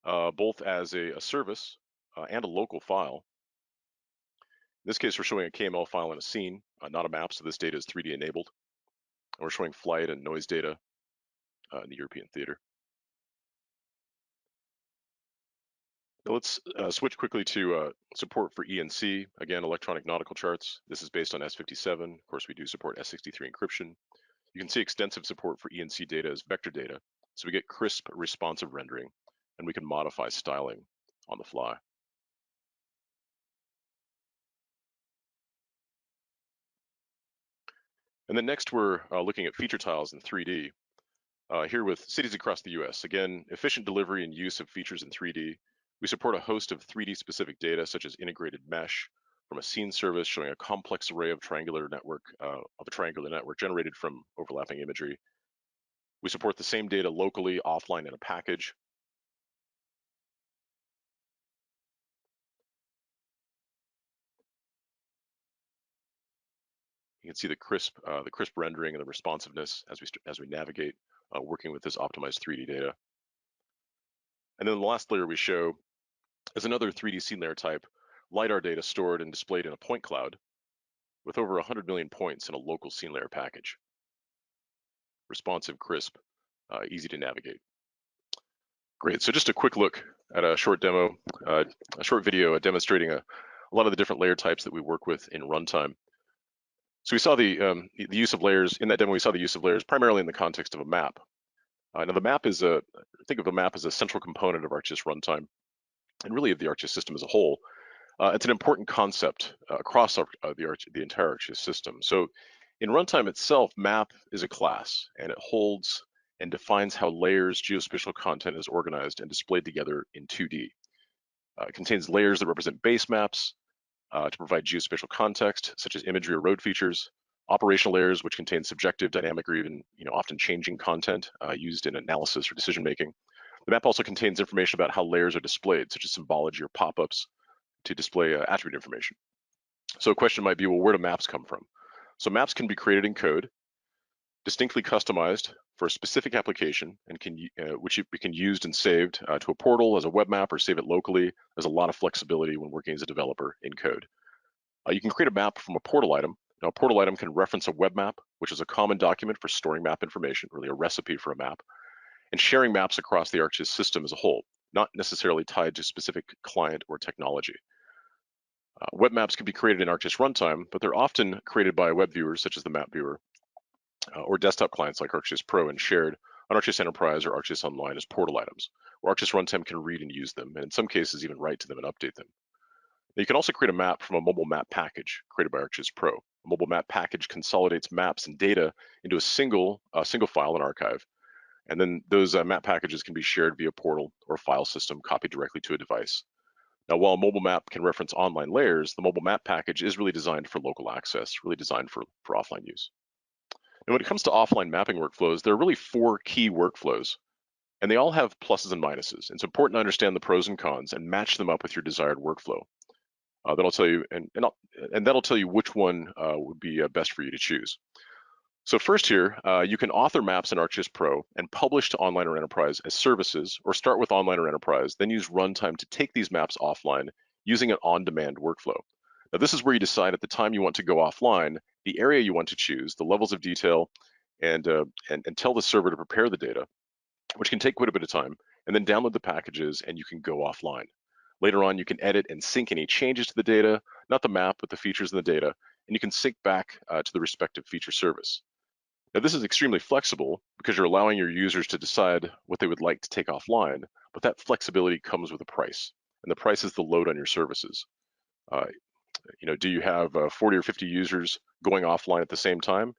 both as a service and a local file. In this case, we're showing a KML file in a scene, not a map, so this data is 3D enabled. And we're showing flight and noise data in the European theater. Now let's switch quickly to support for ENC. Again, electronic nautical charts. This is based on S57. Of course, we do support S63 encryption. You can see extensive support for ENC data as vector data. So we get crisp, responsive rendering, and we can modify styling on the fly. And then next, we're looking at feature tiles in 3D. Here with cities across the US. Again, efficient delivery and use of features in 3D. We support a host of 3D specific data, such as integrated mesh from a scene service showing a complex array of a triangular network generated from overlapping imagery. We support the same data locally, offline in a package. You can see the crisp rendering and the responsiveness as we navigate working with this optimized 3D data. And then the last layer we show is another 3D scene layer type, LiDAR data stored and displayed in a point cloud with over 100 million points in a local scene layer package. Responsive, crisp, easy to navigate. Great, so just a quick look at a short demo, a short video demonstrating a lot of the different layer types that we work with in Runtime. So we saw the use of layers, in that demo we saw the use of layers primarily in the context of a map. Now the map is think of a map as a central component of ArcGIS Runtime, and really of the ArcGIS system as a whole. It's an important concept across the entire ArcGIS system. So in Runtime itself, map is a class, and it holds and defines how layers geospatial content is organized and displayed together in 2D. It contains layers that represent base maps to provide geospatial context, such as imagery or road features, operational layers, which contain subjective, dynamic, or even often changing content used in analysis or decision making. The map also contains information about how layers are displayed, such as symbology or pop-ups, to display attribute information. So a question might be, well, where do maps come from? So maps can be created in code, distinctly customized for a specific application, and which can be used and saved to a portal as a web map or save it locally. There's a lot of flexibility when working as a developer in code. You can create a map from a portal item. Now, a portal item can reference a web map, which is a common document for storing map information, really a recipe for a map, and sharing maps across the ArcGIS system as a whole, not necessarily tied to specific client or technology. Web maps can be created in ArcGIS Runtime, but they're often created by web viewers, such as the map viewer, or desktop clients like ArcGIS Pro, and shared on ArcGIS Enterprise or ArcGIS Online as portal items, where ArcGIS Runtime can read and use them, and in some cases even write to them and update them. Now, you can also create a map from a mobile map package created by ArcGIS Pro. A mobile map package consolidates maps and data into a single file and archive, and then those map packages can be shared via portal or file system copied directly to a device. Now, while a mobile map can reference online layers, the mobile map package is really designed for local access, really designed for offline use. And when it comes to offline mapping workflows, there are really 4 key workflows, and they all have pluses and minuses. It's important to understand the pros and cons and match them up with your desired workflow. That'll tell you, and that'll tell you which one would be best for you to choose. So first here, you can author maps in ArcGIS Pro and publish to Online or Enterprise as services, or start with Online or Enterprise, then use Runtime to take these maps offline using an on-demand workflow. Now this is where you decide at the time you want to go offline, the area you want to choose, the levels of detail, and tell the server to prepare the data, which can take quite a bit of time, and then download the packages and you can go offline. Later on, you can edit and sync any changes to the data, not the map, but the features in the data, and you can sync back to the respective feature service. Now, this is extremely flexible because you're allowing your users to decide what they would like to take offline, but that flexibility comes with a price, and the price is the load on your services. Do you have 40 or 50 users going offline at the same time?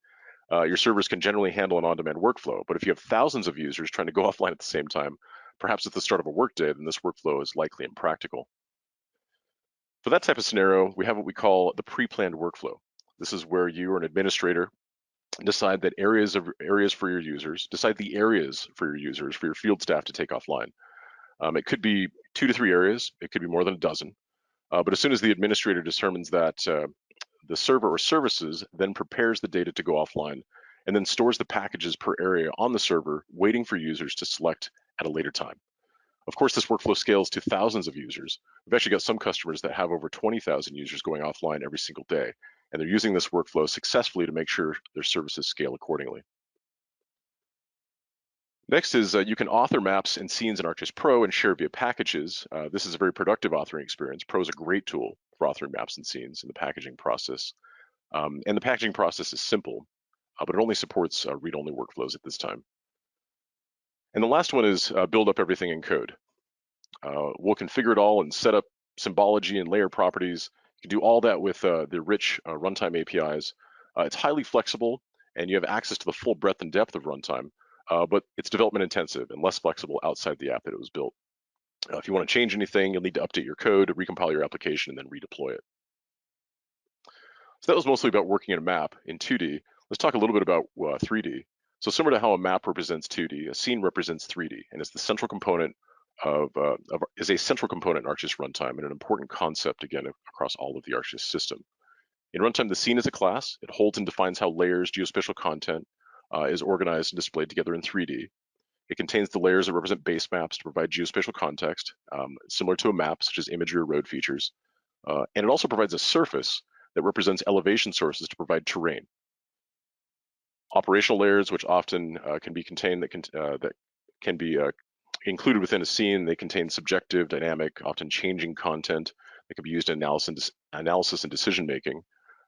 Your servers can generally handle an on-demand workflow, but if you have thousands of users trying to go offline at the same time, perhaps at the start of a workday, then this workflow is likely impractical. For that type of scenario, we have what we call the pre-planned workflow. This is where you or an administrator decide the areas for your users, for your field staff to take offline. It could be 2 to 3 areas, it could be more than a dozen. But as soon as the administrator determines that the server or services then prepares the data to go offline and then stores the packages per area on the server, waiting for users to select at a later time. Of course, this workflow scales to thousands of users. We've actually got some customers that have over 20,000 users going offline every single day, and they're using this workflow successfully to make sure their services scale accordingly. Next is you can author maps and scenes in ArcGIS Pro and share via packages. This is a very productive authoring experience. Pro is a great tool for authoring maps and scenes in the packaging process. And the packaging process is simple, but it only supports read-only workflows at this time. And the last one is build up everything in code. We'll configure it all and set up symbology and layer properties. You can do all that with the rich Runtime APIs. It's highly flexible, and you have access to the full breadth and depth of Runtime, but it's development intensive and less flexible outside the app that it was built. If you want to change anything, you'll need to update your code, recompile your application, and then redeploy it. So that was mostly about working in a map in 2D. Let's talk a little bit about 3D. So similar to how a map represents 2D, a scene represents 3D, and it's the central component is a central component in ArcGIS Runtime and an important concept, again, across all of the ArcGIS system. In Runtime, the scene is a class. It holds and defines how layers, geospatial content is organized and displayed together in 3D. It contains the layers that represent base maps to provide geospatial context, similar to a map, such as imagery or road features. And it also provides a surface that represents elevation sources to provide terrain. Operational layers, which often can be contained, that can be included within a scene. They contain subjective, dynamic, often changing content that can be used in analysis and decision making.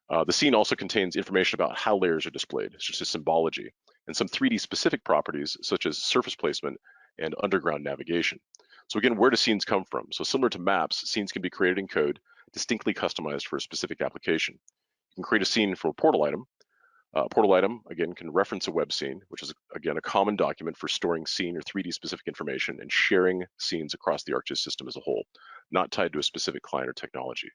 The scene also contains information about how layers are displayed, such as symbology, and some 3D specific properties, such as surface placement and underground navigation. So again, where do scenes come from? So similar to maps, scenes can be created in code, distinctly customized for a specific application. You can create a scene for a portal item. A portal item, again, can reference a web scene, which is, again, a common document for storing scene or 3D specific information and sharing scenes across the ArcGIS system as a whole, not tied to a specific client or technology.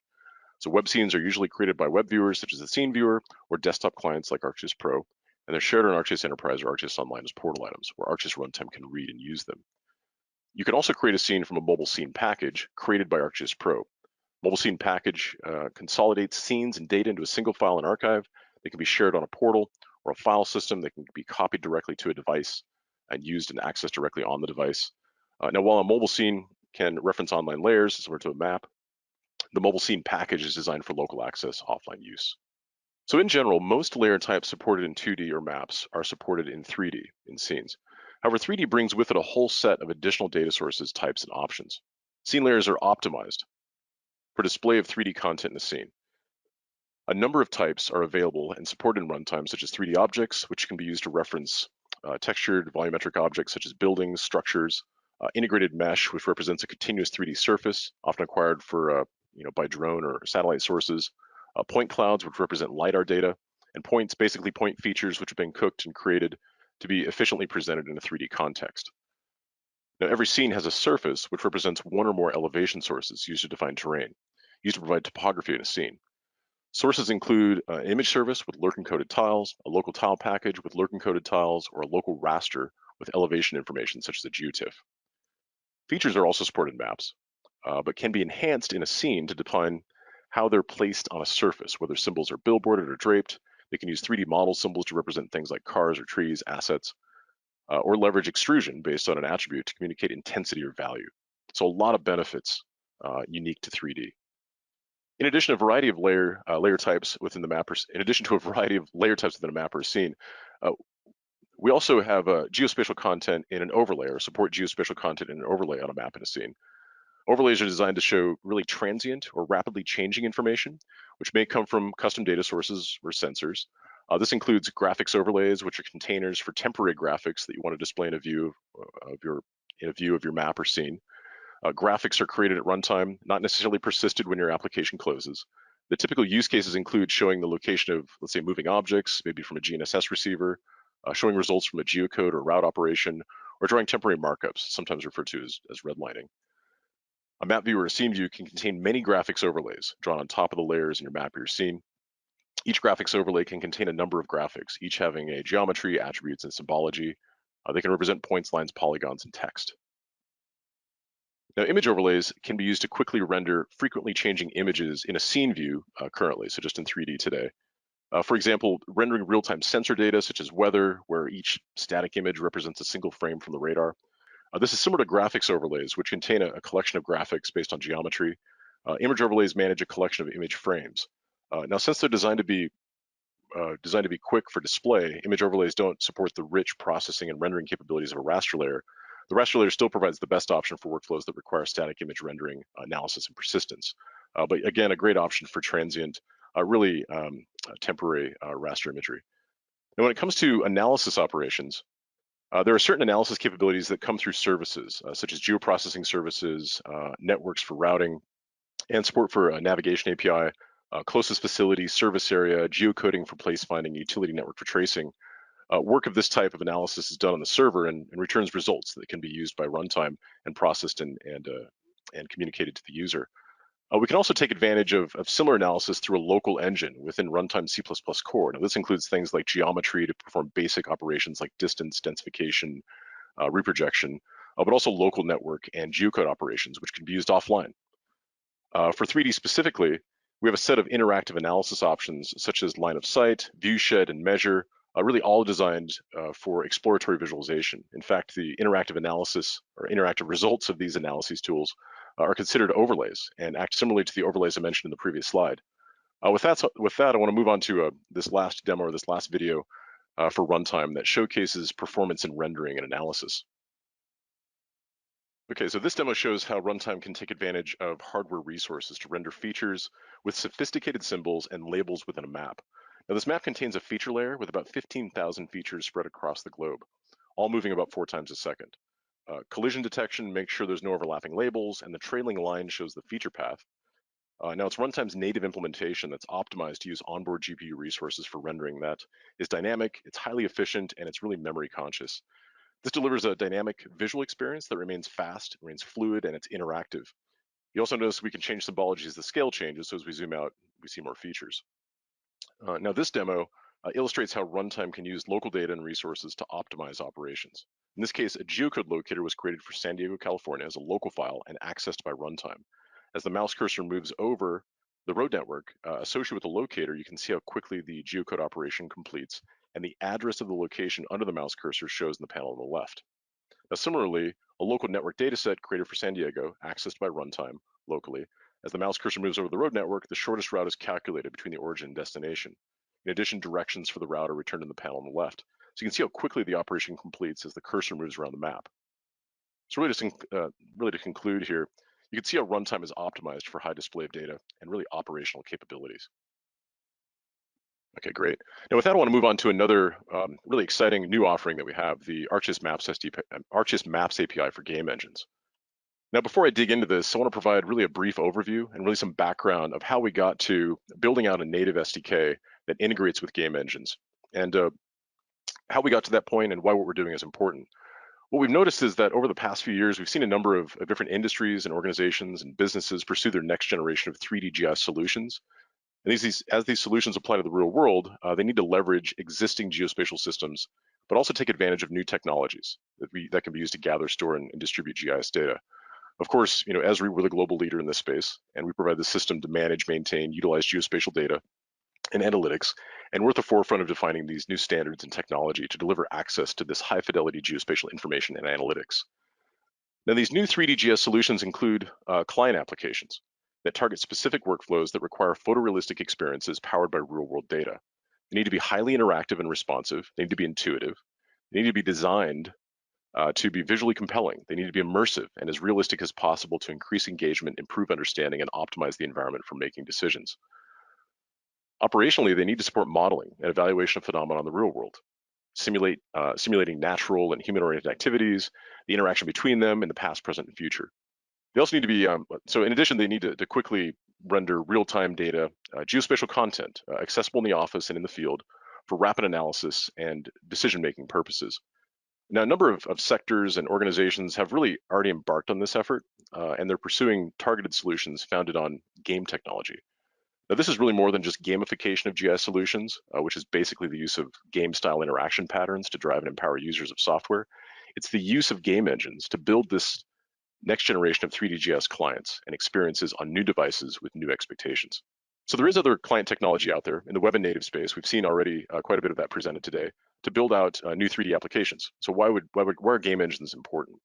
So web scenes are usually created by web viewers, such as the Scene Viewer, or desktop clients like ArcGIS Pro, and they're shared on ArcGIS Enterprise or ArcGIS Online as portal items, where ArcGIS Runtime can read and use them. You can also create a scene from a mobile scene package created by ArcGIS Pro. Mobile scene package consolidates scenes and data into a single file and archive. They can be shared on a portal or a file system that can be copied directly to a device and used and accessed directly on the device. Now, while a mobile scene can reference online layers similar to a map, the mobile scene package is designed for local access offline use. So in general, most layer types supported in 2D or maps are supported in 3D in scenes. However, 3D brings with it a whole set of additional data sources, types, and options. Scene layers are optimized for display of 3D content in a scene. A number of types are available and supported in Runtime, such as 3D objects, which can be used to reference textured volumetric objects such as buildings, structures, integrated mesh, which represents a continuous 3D surface, often acquired for by drone or satellite sources, point clouds, which represent LiDAR data, and points, basically point features, which have been cooked and created to be efficiently presented in a 3D context. Now, every scene has a surface, which represents one or more elevation sources used to define terrain, used to provide topography in a scene. Sources include an image service with lurk-encoded tiles, a local tile package with lurk-encoded tiles, or a local raster with elevation information such as a geotiff. Features are also supported in maps, but can be enhanced in a scene to define how they're placed on a surface, whether symbols are billboarded or draped. They can use 3D model symbols to represent things like cars or trees, assets, or leverage extrusion based on an attribute to communicate intensity or value. So a lot of benefits unique to 3D. In addition to a variety of layer types within the map, in addition to a variety of layer types within a map or a scene, we also have geospatial content in an overlay, or support geospatial content in an overlay on a map and a scene. Overlays are designed to show really transient or rapidly changing information, which may come from custom data sources or sensors. This includes graphics overlays, which are containers for temporary graphics that you want to display in a view of your map or scene. Graphics are created at runtime, not necessarily persisted when your application closes. The typical use cases include showing the location of, let's say, moving objects, maybe from a GNSS receiver, showing results from a geocode or route operation, or drawing temporary markups, sometimes referred to as redlining. A map view or a scene view can contain many graphics overlays drawn on top of the layers in your map or your scene. Each graphics overlay can contain a number of graphics, each having a geometry, attributes, and symbology. They can represent points, lines, polygons, and text. Now, image overlays can be used to quickly render frequently changing images in a scene view currently, so just in 3D today. For example, rendering real-time sensor data such as weather, where each static image represents a single frame from the radar. This is similar to graphics overlays, which contain a collection of graphics based on geometry. Image overlays manage a collection of image frames. Now, since they're designed to be quick for display, image overlays don't support the rich processing and rendering capabilities of a raster layer. The raster layer still provides the best option for workflows that require static image rendering, analysis, and persistence. But again, a great option for transient, really temporary raster imagery. Now, when it comes to analysis operations, there are certain analysis capabilities that come through services, such as geoprocessing services, networks for routing, and support for a navigation API, closest facility, service area, geocoding for place finding, utility network for tracing. Work of this type of analysis is done on the server and returns results that can be used by runtime and processed and communicated to the user. We can also take advantage of similar analysis through a local engine within Runtime C++ core. Now, this includes things like geometry to perform basic operations like distance, densification, reprojection, but also local network and geocode operations, which can be used offline. For 3D specifically, we have a set of interactive analysis options such as line of sight, viewshed, and measure, really all designed for exploratory visualization. In fact, the interactive analysis or interactive results of these analyses tools are considered overlays and act similarly to the overlays I mentioned in the previous slide. With that, I want to move on to this last demo or this last video for runtime that showcases performance in rendering and analysis. Okay, so this demo shows how runtime can take advantage of hardware resources to render features with sophisticated symbols and labels within a map. Now, this map contains a feature layer with about 15,000 features spread across the globe, all moving about 4 times a second. Collision detection makes sure there's no overlapping labels, and the trailing line shows the feature path. Now, it's Runtime's native implementation that's optimized to use onboard GPU resources for rendering that is dynamic, it's highly efficient, and it's really memory conscious. This delivers a dynamic visual experience that remains fast, remains fluid, and it's interactive. You also notice we can change symbology as the scale changes, so as we zoom out, we see more features. Now, this demo illustrates how runtime can use local data and resources to optimize operations. In this case, a geocode locator was created for San Diego, California as a local file and accessed by runtime. As the mouse cursor moves over the road network associated with the locator, you can see how quickly the geocode operation completes, and the address of the location under the mouse cursor shows in the panel on the left. Now, similarly, a local network dataset created for San Diego, accessed by runtime locally. As the mouse cursor moves over the road network, the shortest route is calculated between the origin and destination. In addition, directions for the route are returned in the panel on the left. So you can see how quickly the operation completes as the cursor moves around the map. So really to conclude here, you can see how runtime is optimized for high display of data and really operational capabilities. Okay, great. Now with that, I want to move on to another really exciting new offering that we have, the ArcGIS Maps SDK, ArcGIS Maps API for game engines. Now, before I dig into this, I want to provide really a brief overview and really some background of how we got to building out a native SDK that integrates with game engines, and how we got to that point and why what we're doing is important. What we've noticed is that over the past few years, we've seen a number of different industries and organizations and businesses pursue their next generation of 3D GIS solutions. And as these solutions apply to the real world, they need to leverage existing geospatial systems, but also take advantage of new technologies that can be used to gather, store, and distribute GIS data. Of course, Esri, we're the global leader in this space, and we provide the system to manage, maintain, utilize geospatial data and analytics, and we're at the forefront of defining these new standards and technology to deliver access to this high-fidelity geospatial information and analytics. Now, these new 3D GIS solutions include client applications that target specific workflows that require photorealistic experiences powered by real-world data. They need to be highly interactive and responsive. They need to be intuitive. They need to be designed to be visually compelling. They need to be immersive and as realistic as possible to increase engagement, improve understanding, and optimize the environment for making decisions. Operationally, they need to support modeling and evaluation of phenomena in the real world, simulating natural and human-oriented activities, the interaction between them in the past, present, and future. They also need to be, so in addition, they need to quickly render real-time data, geospatial content, accessible in the office and in the field for rapid analysis and decision-making purposes. Now, a number of sectors and organizations have really already embarked on this effort, and they're pursuing targeted solutions founded on game technology. Now, this is really more than just gamification of GIS solutions, which is basically the use of game-style interaction patterns to drive and empower users of software. It's the use of game engines to build this next generation of 3D GIS clients and experiences on new devices with new expectations. So there is other client technology out there in the web and native space. We've seen already quite a bit of that presented today to build out new 3D applications. So why are game engines important?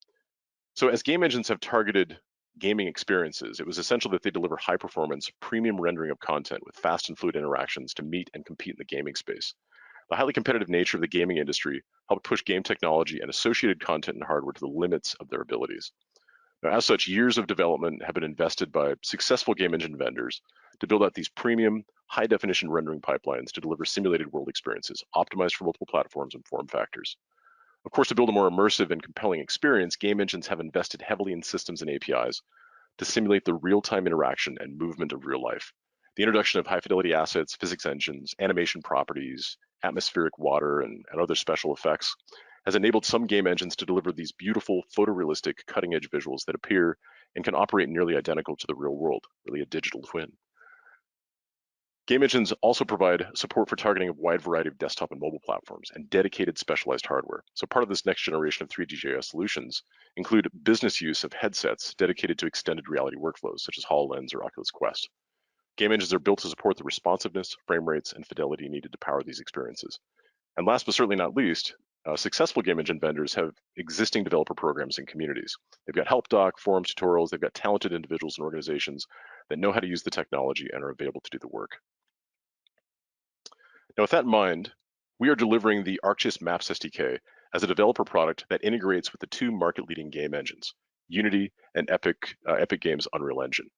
So as game engines have targeted gaming experiences, it was essential that they deliver high performance, premium rendering of content with fast and fluid interactions to meet and compete in the gaming space. The highly competitive nature of the gaming industry helped push game technology and associated content and hardware to the limits of their abilities. Now, as such, years of development have been invested by successful game engine vendors to build out these premium, high-definition rendering pipelines to deliver simulated world experiences, optimized for multiple platforms and form factors. Of course, to build a more immersive and compelling experience, game engines have invested heavily in systems and APIs to simulate the real-time interaction and movement of real life. The introduction of high-fidelity assets, physics engines, animation properties, atmospheric water, and other special effects has enabled some game engines to deliver these beautiful, photorealistic, cutting-edge visuals that appear and can operate nearly identical to the real world, really a digital twin. Game engines also provide support for targeting a wide variety of desktop and mobile platforms and dedicated specialized hardware. So part of this next generation of 3D GIS solutions include business use of headsets dedicated to extended reality workflows, such as HoloLens or Oculus Quest. Game engines are built to support the responsiveness, frame rates, and fidelity needed to power these experiences. And last but certainly not least, successful game engine vendors have existing developer programs and communities. They've got help doc, forums, tutorials, they've got talented individuals and organizations that know how to use the technology and are available to do the work. Now, with that in mind, we are delivering the ArcGIS Maps SDK as a developer product that integrates with the two market-leading game engines, Unity and Epic Games' Unreal Engine.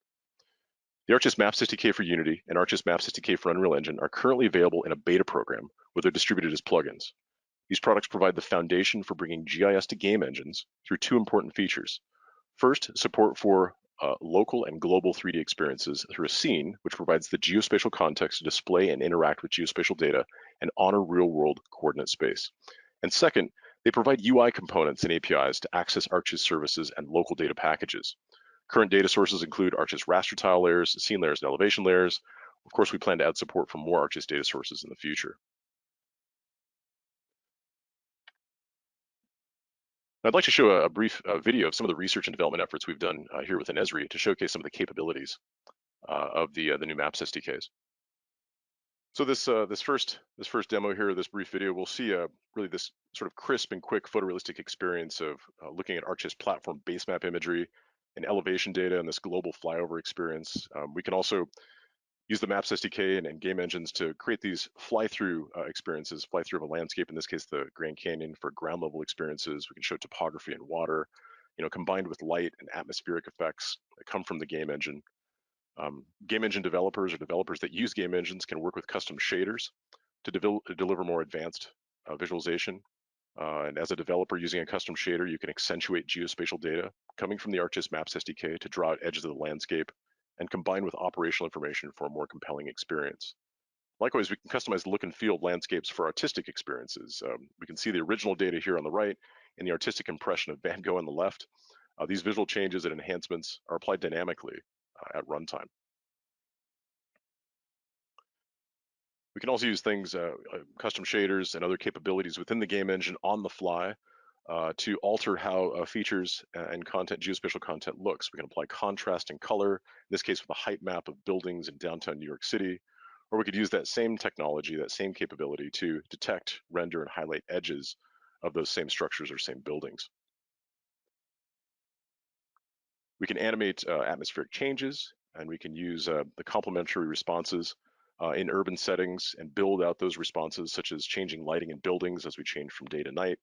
The ArcGIS Maps SDK for Unity and ArcGIS Maps SDK for Unreal Engine are currently available in a beta program where they're distributed as plugins. These products provide the foundation for bringing GIS to game engines through two important features. First, support for local and global 3D experiences through a scene, which provides the geospatial context to display and interact with geospatial data and honor real-world coordinate space. And second, they provide UI components and APIs to access ArcGIS services and local data packages. Current data sources include ArcGIS raster tile layers, scene layers, and elevation layers. Of course, we plan to add support for more ArcGIS data sources in the future. I'd like to show a brief video of some of the research and development efforts we've done here within Esri to showcase some of the capabilities of the new Maps SDKs. So this first demo here, this brief video, we'll see really this sort of crisp and quick photorealistic experience of looking at ArcGIS platform base map imagery and elevation data and this global flyover experience. We can also use the Maps SDK and game engines to create these fly-through experiences, fly-through of a landscape, in this case, the Grand Canyon, for ground level experiences. We can show topography and water, combined with light and atmospheric effects that come from the game engine. Game engine developers or developers that use game engines can work with custom shaders to deliver more advanced visualization. And as a developer using a custom shader, you can accentuate geospatial data coming from the ArcGIS Maps SDK to draw out edges of the landscape and combine with operational information for a more compelling experience. Likewise, we can customize the look and feel of landscapes for artistic experiences. We can see the original data here on the right and the artistic impression of Van Gogh on the left. These visual changes and enhancements are applied dynamically at runtime. We can also use things, custom shaders and other capabilities within the game engine on the fly to alter how features and content, geospatial content looks. We can apply contrast and color, in this case with a height map of buildings in downtown New York City, or we could use that same technology, that same capability to detect, render, and highlight edges of those same structures or same buildings. We can animate atmospheric changes, and we can use the complementary responses in urban settings and build out those responses, such as changing lighting in buildings as we change from day to night.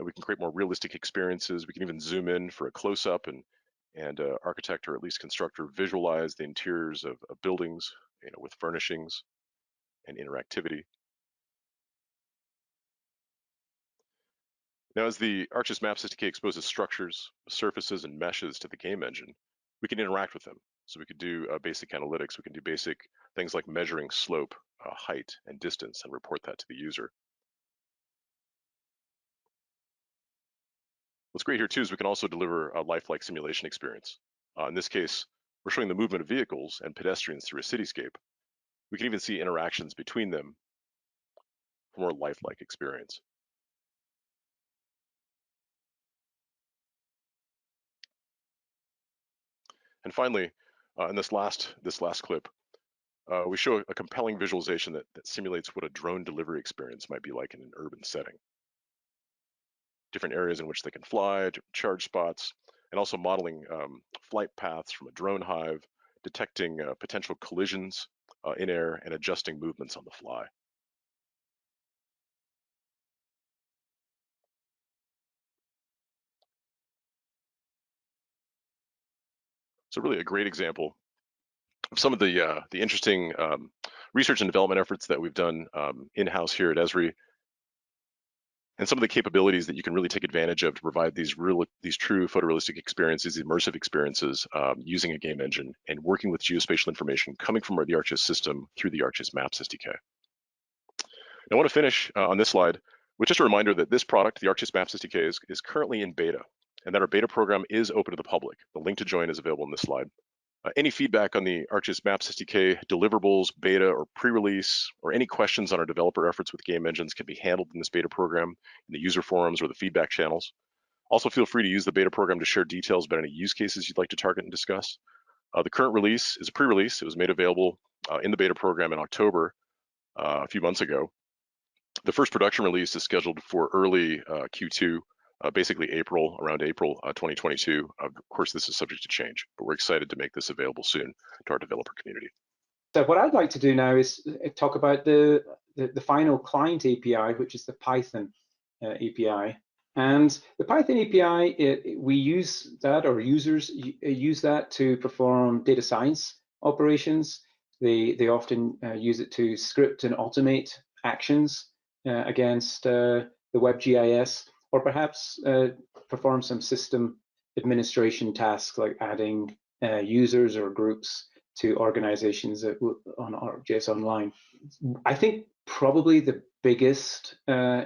We can create more realistic experiences. We can even zoom in for a close-up and architect or at least constructor visualize the interiors of buildings, with furnishings and interactivity. Now, as the ArcGIS Maps SDK exposes structures, surfaces, and meshes to the game engine, we can interact with them. So we could do basic analytics. We can do basic things like measuring slope, height, and distance, and report that to the user. What's great here too is we can also deliver a lifelike simulation experience. In this case, we're showing the movement of vehicles and pedestrians through a cityscape. We can even see interactions between them for more lifelike experience. And finally, in this last clip, we show a compelling visualization that simulates what a drone delivery experience might be like in an urban setting. Different areas in which they can fly, different charge spots, and also modeling flight paths from a drone hive, detecting potential collisions in air, and adjusting movements on the fly. So really a great example of some of the interesting research and development efforts that we've done in-house here at Esri, and some of the capabilities that you can really take advantage of to provide these true photorealistic experiences, immersive experiences using a game engine and working with geospatial information coming from the ArcGIS system through the ArcGIS Maps SDK. Now, I want to finish on this slide with just a reminder that this product, the ArcGIS Maps SDK, is currently in beta, and that our beta program is open to the public. The link to join is available in this slide. Any feedback on the ArcGIS Maps SDK deliverables, beta, or pre-release, or any questions on our developer efforts with game engines can be handled in this beta program in the user forums or the feedback channels. Also, feel free to use the beta program to share details about any use cases you'd like to target and discuss. The current release is a pre-release. It was made available in the beta program in October, a few months ago. The first production release is scheduled for early Q2. Basically around April 2022. Of course, this is subject to change, but we're excited to make this available soon to our developer community. So what I'd like to do now is talk about the final client API, which is the Python API. And the Python API, we use that, or users use that to perform data science operations. They often use it to script and automate actions against the WebGIS, or perhaps perform some system administration tasks like adding users or groups to organizations on ArcGIS Online. I think probably the biggest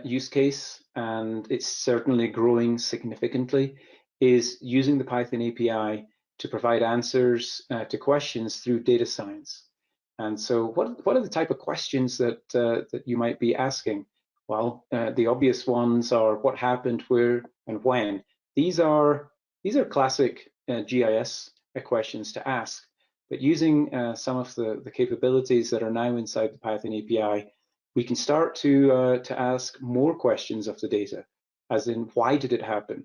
use case, and it's certainly growing significantly, is using the Python API to provide answers to questions through data science. And so what are the type of questions that you might be asking? Well, the obvious ones are what happened, where, and when. These are classic GIS questions to ask, but using some of the capabilities that are now inside the Python API, we can start to ask more questions of the data, as in why did it happen?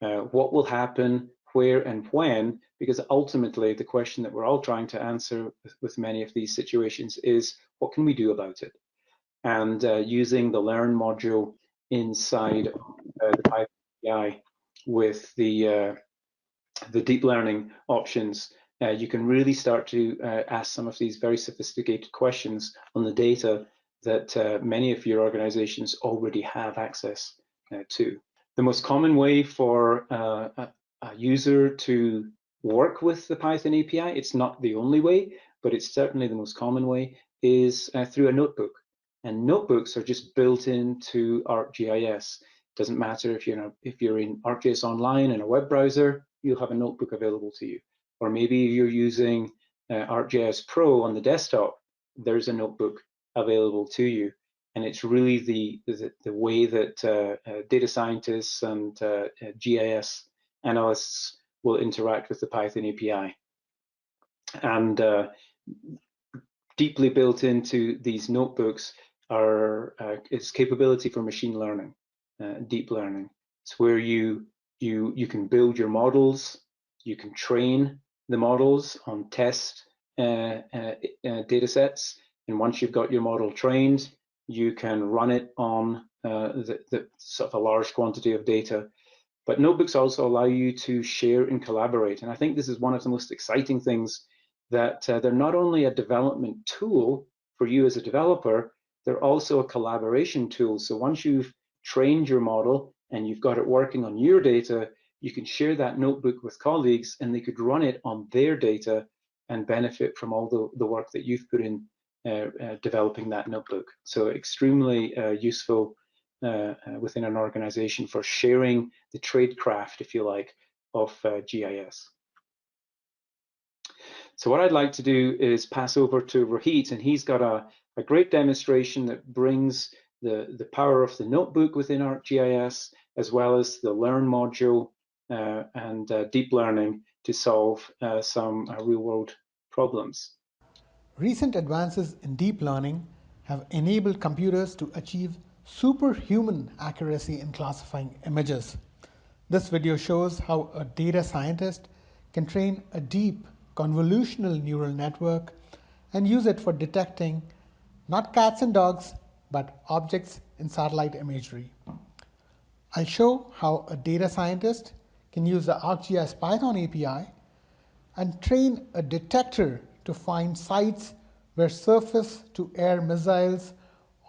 What will happen, where, and when? Because ultimately, the question that we're all trying to answer with many of these situations is, what can we do about it? And using the Learn module inside the Python API with the deep learning options, you can really start to ask some of these very sophisticated questions on the data that many of your organizations already have access to. The most common way for a user to work with the Python API, it's not the only way, but it's certainly the most common way, is through a notebook. And notebooks are just built into ArcGIS. It doesn't matter if you're in ArcGIS Online in a web browser, you'll have a notebook available to you. Or maybe you're using ArcGIS Pro on the desktop, there's a notebook available to you. And it's really the way that data scientists and GIS analysts will interact with the Python API. And deeply built into these notebooks are its capability for machine learning, deep learning. It's where you can build your models, you can train the models on test data sets, and once you've got your model trained, you can run it on the sort of a large quantity of data. But notebooks also allow you to share and collaborate, and I think this is one of the most exciting things, that they're not only a development tool for you as a developer, they're also a collaboration tool. So once you've trained your model and you've got it working on your data, you can share that notebook with colleagues and they could run it on their data and benefit from all the work that you've put in developing that notebook. So extremely useful within an organization for sharing the tradecraft, if you like, of GIS. So what I'd like to do is pass over to Rohit, and he's got a great demonstration that brings the power of the notebook within ArcGIS, as well as the Learn module and deep learning to solve some real-world problems. Recent advances in deep learning have enabled computers to achieve superhuman accuracy in classifying images. This video shows how a data scientist can train a deep convolutional neural network and use it for detecting not cats and dogs, but objects in satellite imagery. I'll show how a data scientist can use the ArcGIS Python API and train a detector to find sites where surface-to-air missiles,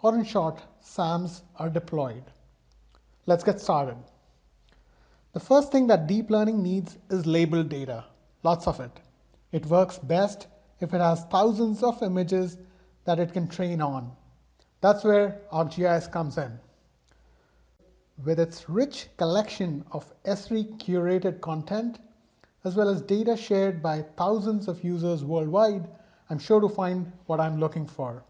or in short, SAMs, are deployed. Let's get started. The first thing that deep learning needs is labeled data, lots of it. It works best if it has thousands of images that it can train on. That's where ArcGIS comes in. With its rich collection of Esri curated content, as well as data shared by thousands of users worldwide, I'm sure to find what I'm looking for.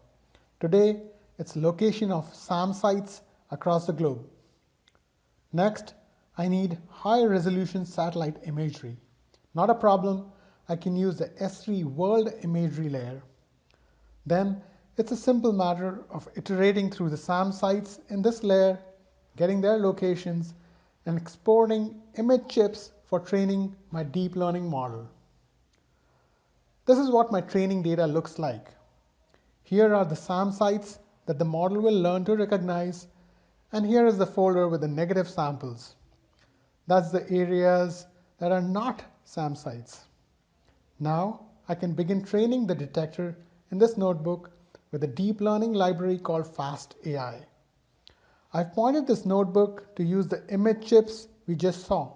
Today, it's location of SAM sites across the globe. Next, I need high-resolution satellite imagery. Not a problem, I can use the Esri World Imagery layer. Then, it's a simple matter of iterating through the SAM sites in this layer, getting their locations, and exporting image chips for training my deep learning model. This is what my training data looks like. Here are the SAM sites that the model will learn to recognize, and here is the folder with the negative samples. That's the areas that are not SAM sites. Now I can begin training the detector in this notebook with a deep learning library called FastAI. I've pointed this notebook to use the image chips we just saw.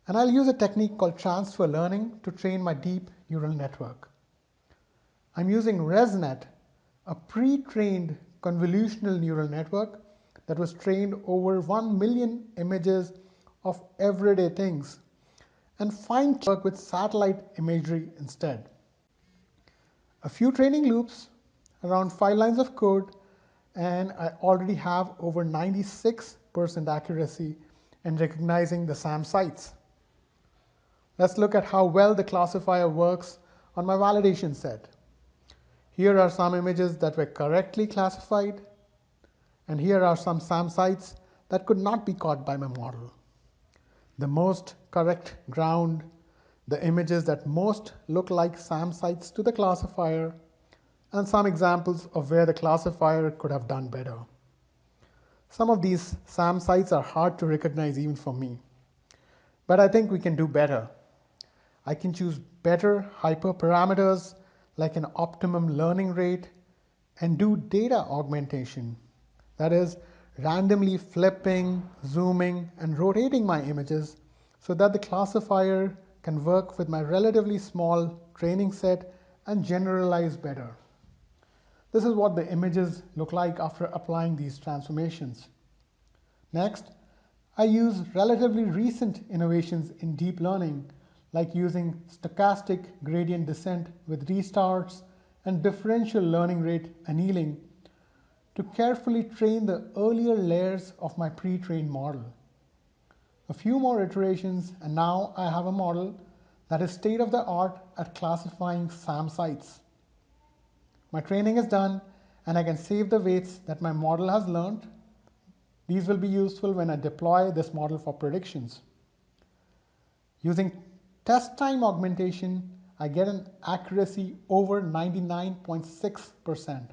And I'll use a technique called transfer learning to train my deep neural network. I'm using ResNet, a pre-trained convolutional neural network that was trained over 1 million images of everyday things, and fine-tuned work with satellite imagery instead. A few training loops, around 5 lines of code, and I already have over 96% accuracy in recognizing the SAM sites. Let's look at how well the classifier works on my validation set. Here are some images that were correctly classified, and here are some SAM sites that could not be caught by my model. The most correct ground, the images that most look like SAM sites to the classifier, and some examples of where the classifier could have done better. Some of these SAM sites are hard to recognize even for me, but I think we can do better. I can choose better hyperparameters like an optimum learning rate and do data augmentation. That is, randomly flipping, zooming, and rotating my images so that the classifier can work with my relatively small training set and generalize better. This is what the images look like after applying these transformations. Next, I use relatively recent innovations in deep learning, like using stochastic gradient descent with restarts and differential learning rate annealing to carefully train the earlier layers of my pre-trained model. A few more iterations, and now I have a model that is state-of-the-art at classifying SAM sites. My training is done, and I can save the weights that my model has learned. These will be useful when I deploy this model for predictions. Using test time augmentation, I get an accuracy over 99.6%.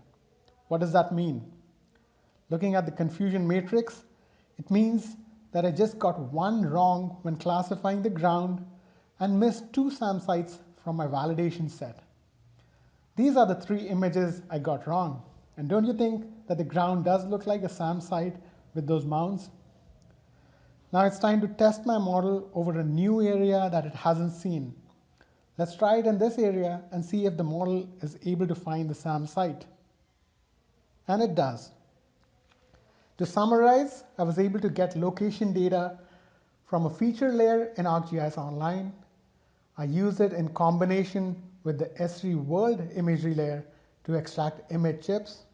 What does that mean? Looking at the confusion matrix, it means that I just got one wrong when classifying the ground and missed 2 SAM sites from my validation set. These are the 3 images I got wrong. And don't you think that the ground does look like a SAM site with those mounds? Now it's time to test my model over a new area that it hasn't seen. Let's try it in this area and see if the model is able to find the SAM site. And it does. To summarize, I was able to get location data from a feature layer in ArcGIS Online. I used it in combination with the Esri World Imagery layer to extract image chips.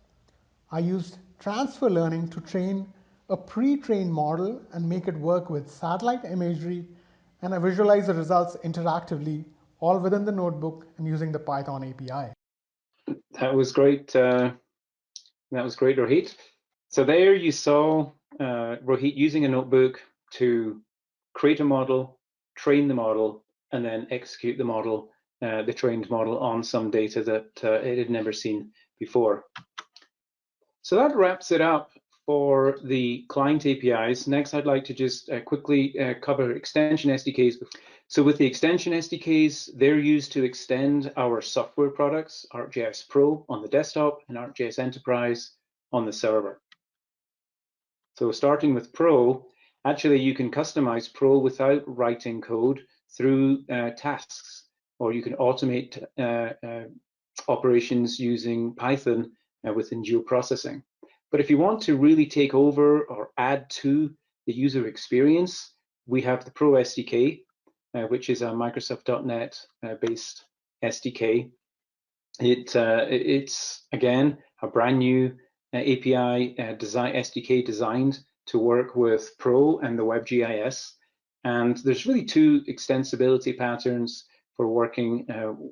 I used transfer learning to train a pre-trained model and make it work with satellite imagery and I visualize the results interactively, all within the notebook and using the Python API. That was great. That was great, Rohit. So there you saw Rohit using a notebook to create a model, train the model, and then execute the model, the trained model, on some data that it had never seen before. So that wraps it up for the client APIs. Next, I'd like to just quickly cover extension SDKs. So with the extension SDKs, they're used to extend our software products, ArcGIS Pro on the desktop and ArcGIS Enterprise on the server. So starting with Pro, actually you can customize Pro without writing code through tasks, or you can automate operations using Python within geoprocessing. But if you want to really take over or add to the user experience, we have the Pro SDK, which is a Microsoft.NET based SDK. It's again a brand new API SDK designed to work with Pro and the WebGIS. And there's really two extensibility patterns for working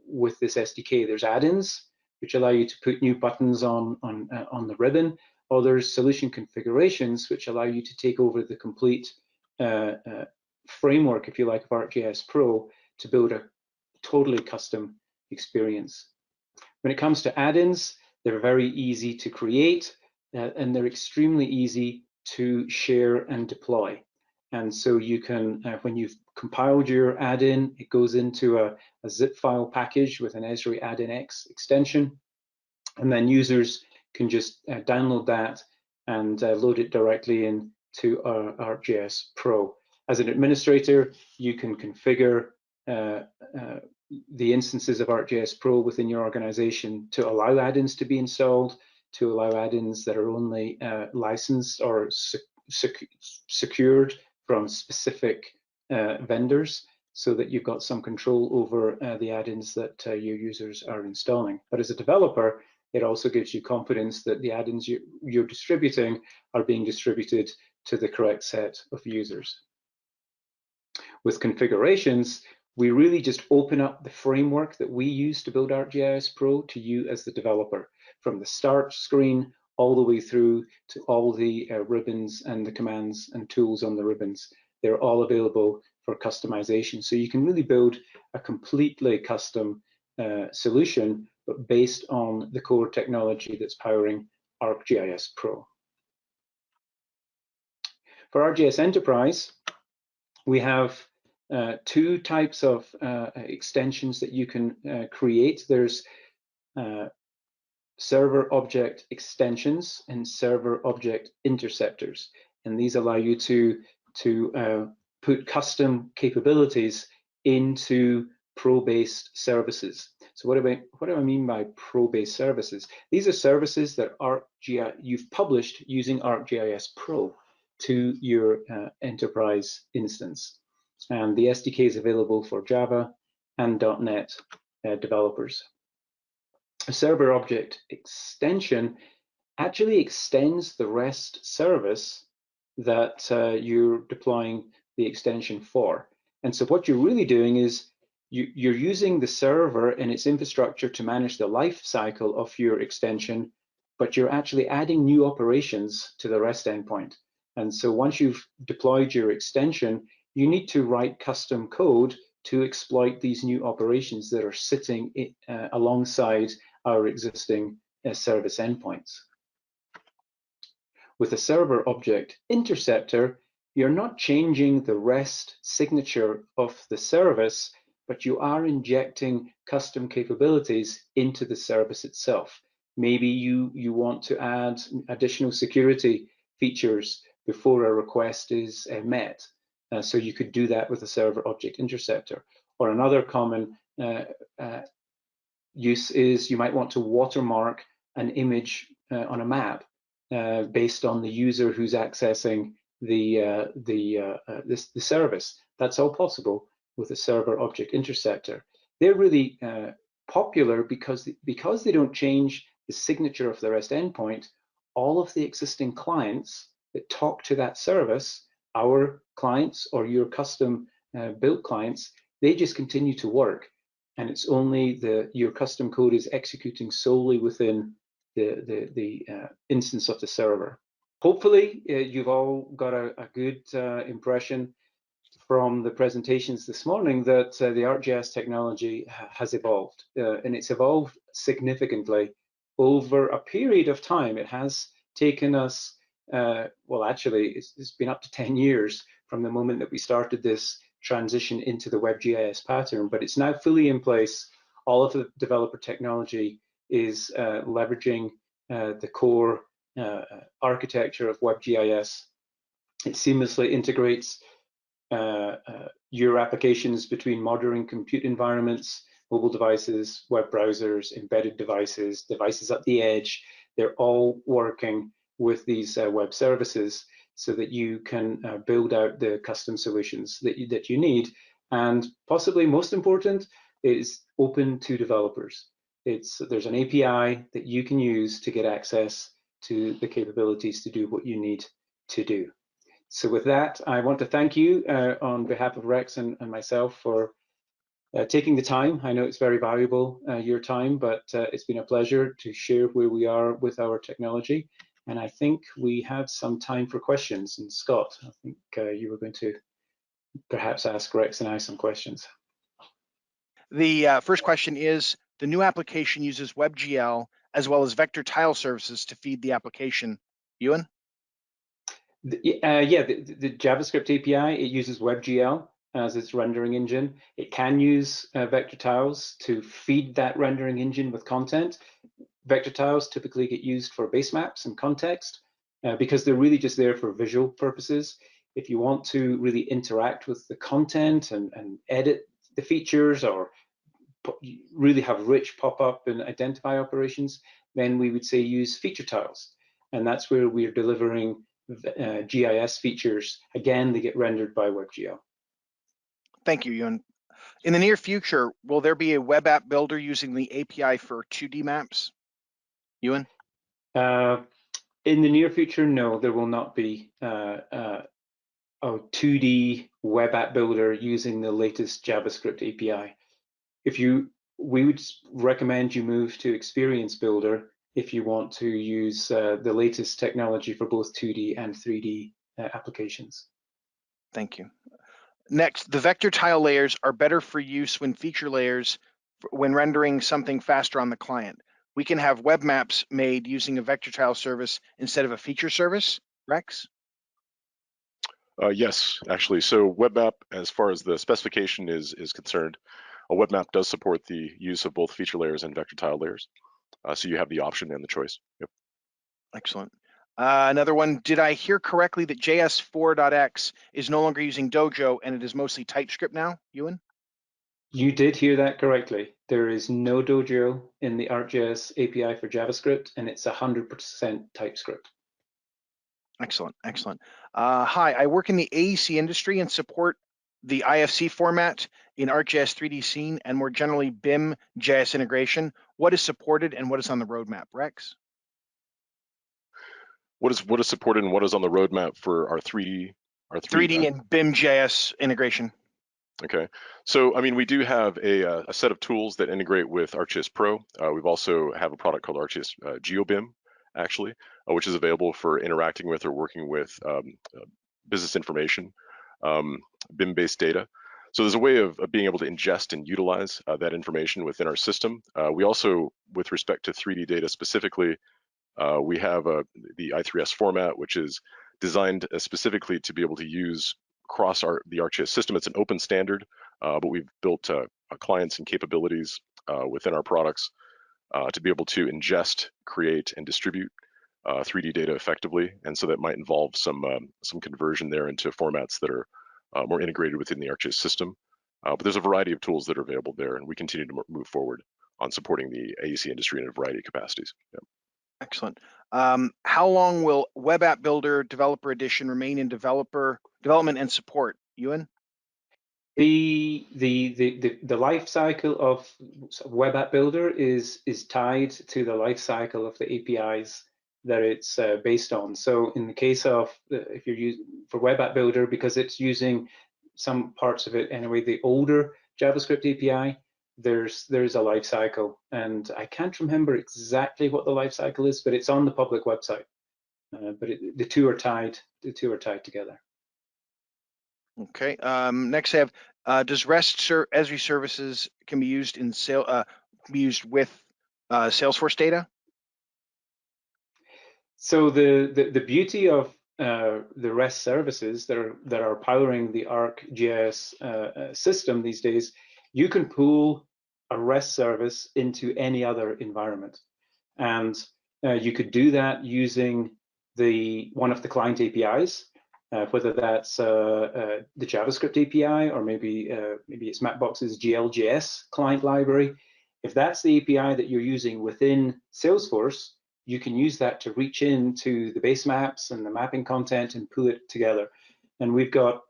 with this SDK. There's add-ins, which allow you to put new buttons on the ribbon, or there's solution configurations, which allow you to take over the complete framework, if you like, of ArcGIS Pro to build a totally custom experience. When it comes to add-ins, they're very easy to create, and they're extremely easy to share and deploy. And so you can, when you've compiled your add-in, it goes into a zip file package with an Esri add-in-x extension, and then users can just download that and load it directly into ArcGIS Pro. As an administrator, you can configure the instances of ArcGIS Pro within your organization to allow add-ins to be installed, to allow add-ins that are only licensed or secured from specific vendors, so that you've got some control over the add-ins that your users are installing. But as a developer, it also gives you confidence that the add-ins you're distributing are being distributed to the correct set of users. With configurations, we really just open up the framework that we use to build ArcGIS Pro to you as the developer, from the start screen all the way through to all the ribbons and the commands and tools on the ribbons. They're all available for customization. So you can really build a completely custom solution, but based on the core technology that's powering ArcGIS Pro. For ArcGIS Enterprise, we have two types of extensions that you can create. There's server object extensions and server object interceptors, and these allow you to put custom capabilities into Pro-based services. So what do I mean by Pro-based services? These are services that you've published using ArcGIS Pro to your enterprise instance. And the SDK is available for Java and .NET developers. A server object extension actually extends the REST service that you're deploying the extension for. And so what you're really doing is you're using the server and its infrastructure to manage the life cycle of your extension, but you're actually adding new operations to the REST endpoint. And so once you've deployed your extension, you need to write custom code to exploit these new operations that are sitting alongside our existing service endpoints. With a server object interceptor, you're not changing the REST signature of the service, but you are injecting custom capabilities into the service itself. Maybe you want to add additional security features before a request is met. So you could do that with a server object interceptor. Or another common use is you might want to watermark an image on a map based on the user who's accessing the service. That's all possible with a server object interceptor. They're really popular because they don't change the signature of the REST endpoint. All of the existing clients that talk to that service, our clients or your custom built clients, they just continue to work, and it's only your custom code is executing solely within the instance of the server. Hopefully, you've all got a good impression from the presentations this morning that the ArcGIS technology has evolved, and it's evolved significantly over a period of time. It has taken us, well, actually, it's been up to 10 years from the moment that we started this transition into the WebGIS pattern, but it's now fully in place. All of the developer technology is leveraging the core architecture of WebGIS. It seamlessly integrates your applications between modern compute environments, mobile devices, web browsers, embedded devices, devices at the edge. They're all working with these web services so that you can build out the custom solutions that you need. And possibly most important, is open to developers. There's an API that you can use to get access to the capabilities to do what you need to do. So with that, I want to thank you on behalf of Rex and myself for taking the time. I know it's very valuable, your time, but it's been a pleasure to share where we are with our technology. And I think we have some time for questions. And Scott, I think you were going to perhaps ask Rex and I some questions. The first question is, the new application uses WebGL as well as vector tile services to feed the application. Ewan? Yeah, the JavaScript API, it uses WebGL as its rendering engine. It can use vector tiles to feed that rendering engine with content. Vector tiles typically get used for base maps and context because they're really just there for visual purposes. If you want to really interact with the content and edit the features or really have rich pop-up and identify operations, then we would say use feature tiles. And that's where we're delivering GIS features. Again, they get rendered by WebGL. Thank you, Ewan. In the near future, will there be a web app builder using the API for 2D maps? Ewan? In the near future, no, there will not be a 2D web app builder using the latest JavaScript API. We would recommend you move to Experience Builder if you want to use the latest technology for both 2D and 3D applications. Thank you. Next, the vector tile layers are better for use when feature layers, when rendering something faster on the client. We can have web maps made using a vector tile service instead of a feature service, Rex? Yes, actually. So WebMap, as far as the specification is concerned, a WebMap does support the use of both feature layers and vector tile layers. So you have the option and the choice. Yep. Excellent. Another one, did I hear correctly that JS4.x is no longer using Dojo and it is mostly TypeScript now, Ewan? You did hear that correctly. There is no Dojo in the ArcGIS API for JavaScript, and it's 100% TypeScript. Excellent, excellent. Hi, I work in the AEC industry and support the IFC format in ArcGIS 3D Scene and more generally BIM JS integration. What is supported and what is on the roadmap, Rex? What is supported and what is on the roadmap for our 3D and BIM JS integration? Okay, so I mean, we do have a set of tools that integrate with ArcGIS Pro. We've also have a product called ArcGIS GeoBIM, actually, which is available for interacting with or working with business information, BIM-based data. So there's a way of being able to ingest and utilize that information within our system. We also, with respect to 3D data specifically, we have the I3S format, which is designed specifically to be able to use across the ArcGIS system. It's an open standard, but we've built clients and capabilities within our products to be able to ingest, create, and distribute 3D data effectively. And so that might involve some conversion there into formats that are more integrated within the ArcGIS system. But there's a variety of tools that are available there, and we continue to move forward on supporting the AEC industry in a variety of capacities. Yeah. Excellent. How long will Web App Builder Developer Edition remain in development and support, Ewan? The life cycle of Web App Builder is tied to the life cycle of the APIs that it's based on. So in the case of if you're using for Web App Builder, because it's using some parts of it anyway, the older JavaScript API, there's a life cycle, and I can't remember exactly what the life cycle is, but it's on the public website. But the two are tied. The two are tied together. Okay. Next, I have does REST Esri services can be used in with Salesforce data? So the beauty of the REST services that are powering the ArcGIS system these days, you can pull a REST service into any other environment, and you could do that using one of the client APIs, whether that's the JavaScript API or maybe it's Mapbox's GLJS client library. If that's the API that you're using within Salesforce, you can use that to reach into the base maps and the mapping content and pull it together. And we've got,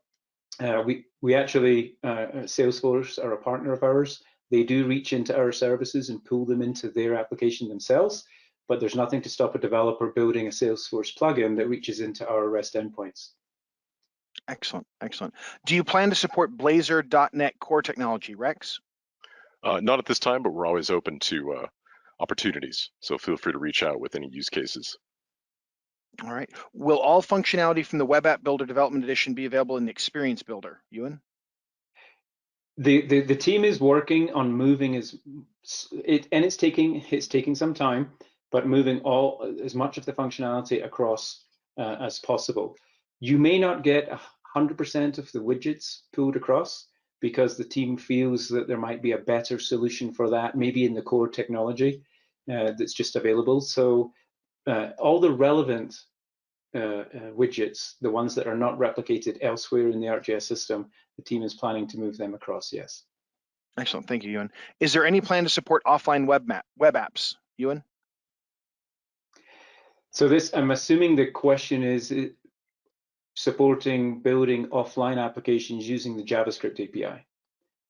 we actually, Salesforce are a partner of ours. They do reach into our services and pull them into their application themselves, but there's nothing to stop a developer building a Salesforce plugin that reaches into our REST endpoints. Excellent, excellent. Do you plan to support Blazor.NET Core technology, Rex? Not at this time, but we're always open to opportunities. So feel free to reach out with any use cases. All right. Will all functionality from the Web App Builder Development Edition be available in the Experience Builder, Ewan? The team is working on moving it's taking some time, but moving as much of the functionality across as possible. You may not get 100% of the widgets pulled across because the team feels that there might be a better solution for that, maybe in the core technology that's just available. So all the relevant widgets, the ones that are not replicated elsewhere in the ArcGIS system, the team is planning to move them across, yes. Excellent, thank you, Ewan. Is there any plan to support offline web apps, Ewan? So I'm assuming the question is supporting building offline applications using the JavaScript API.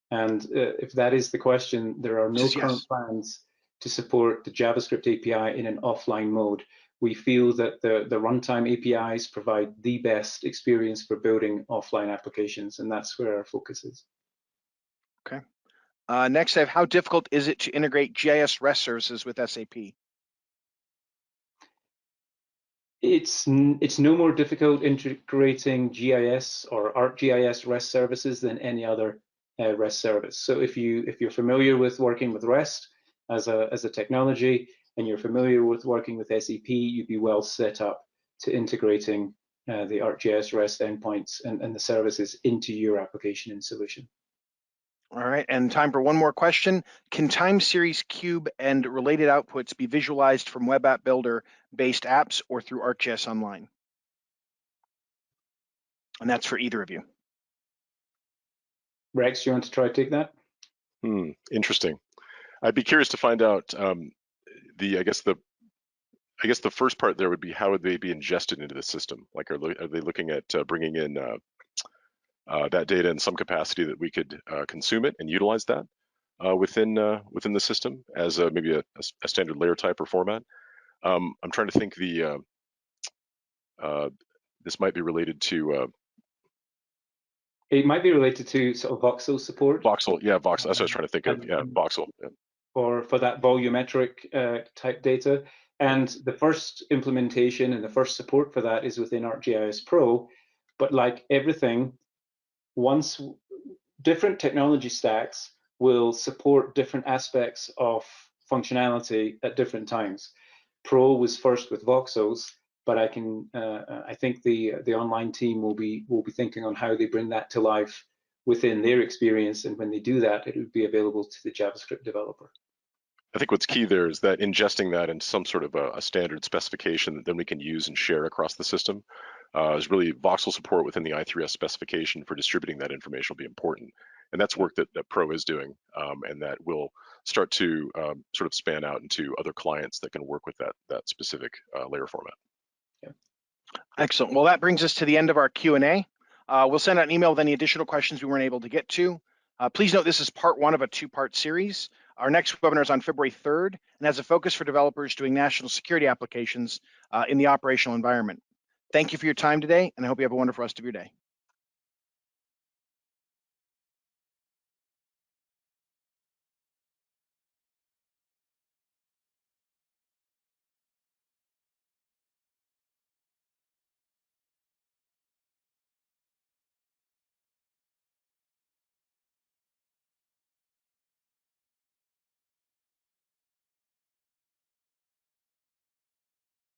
And if that is the question, there are no current plans to support the JavaScript API in an offline mode. We feel that the runtime APIs provide the best experience for building offline applications, and that's where our focus is. Okay. Next, I have, how difficult is it to integrate GIS REST services with SAP? It's no more difficult integrating GIS or ArcGIS REST services than any other REST service. So if you're familiar with working with REST as a technology, and you're familiar with working with SAP, you'd be well set up to integrating the ArcGIS REST endpoints and the services into your application and solution. All right, and time for one more question. Can time series cube and related outputs be visualized from Web App Builder based apps or through ArcGIS Online? And that's for either of you. Rex, you want to try to take that? Interesting. I'd be curious to find out I guess the first part there would be, how would they be ingested into the system? Like, are they looking at bringing in that data in some capacity that we could consume it and utilize that within the system as maybe a standard layer type or format? I'm trying to think. This might be related to. It might be related to sort of voxel support. Voxel, yeah, voxel. That's what I was trying to think of. Yeah, voxel. Yeah. For that volumetric type data. And the first implementation and the first support for that is within ArcGIS Pro. But like everything, once different technology stacks will support different aspects of functionality at different times. Pro was first with voxels, but I think the online team will be thinking on how they bring that to life within their experience, and when they do that, it would be available to the JavaScript developer. I think what's key there is that ingesting that in some sort of a standard specification that then we can use and share across the system is really voxel support within the i3S specification for distributing that information will be important. And that's work that Pro is doing, and that will start to sort of span out into other clients that can work with that specific layer format. Yeah. Excellent. Well, that brings us to the end of our Q&A. We'll send out an email with any additional questions we weren't able to get to. Please note this is part one of a two-part series. Our next webinar is on February 3rd and has a focus for developers doing national security applications in the operational environment. Thank you for your time today, and I hope you have a wonderful rest of your day.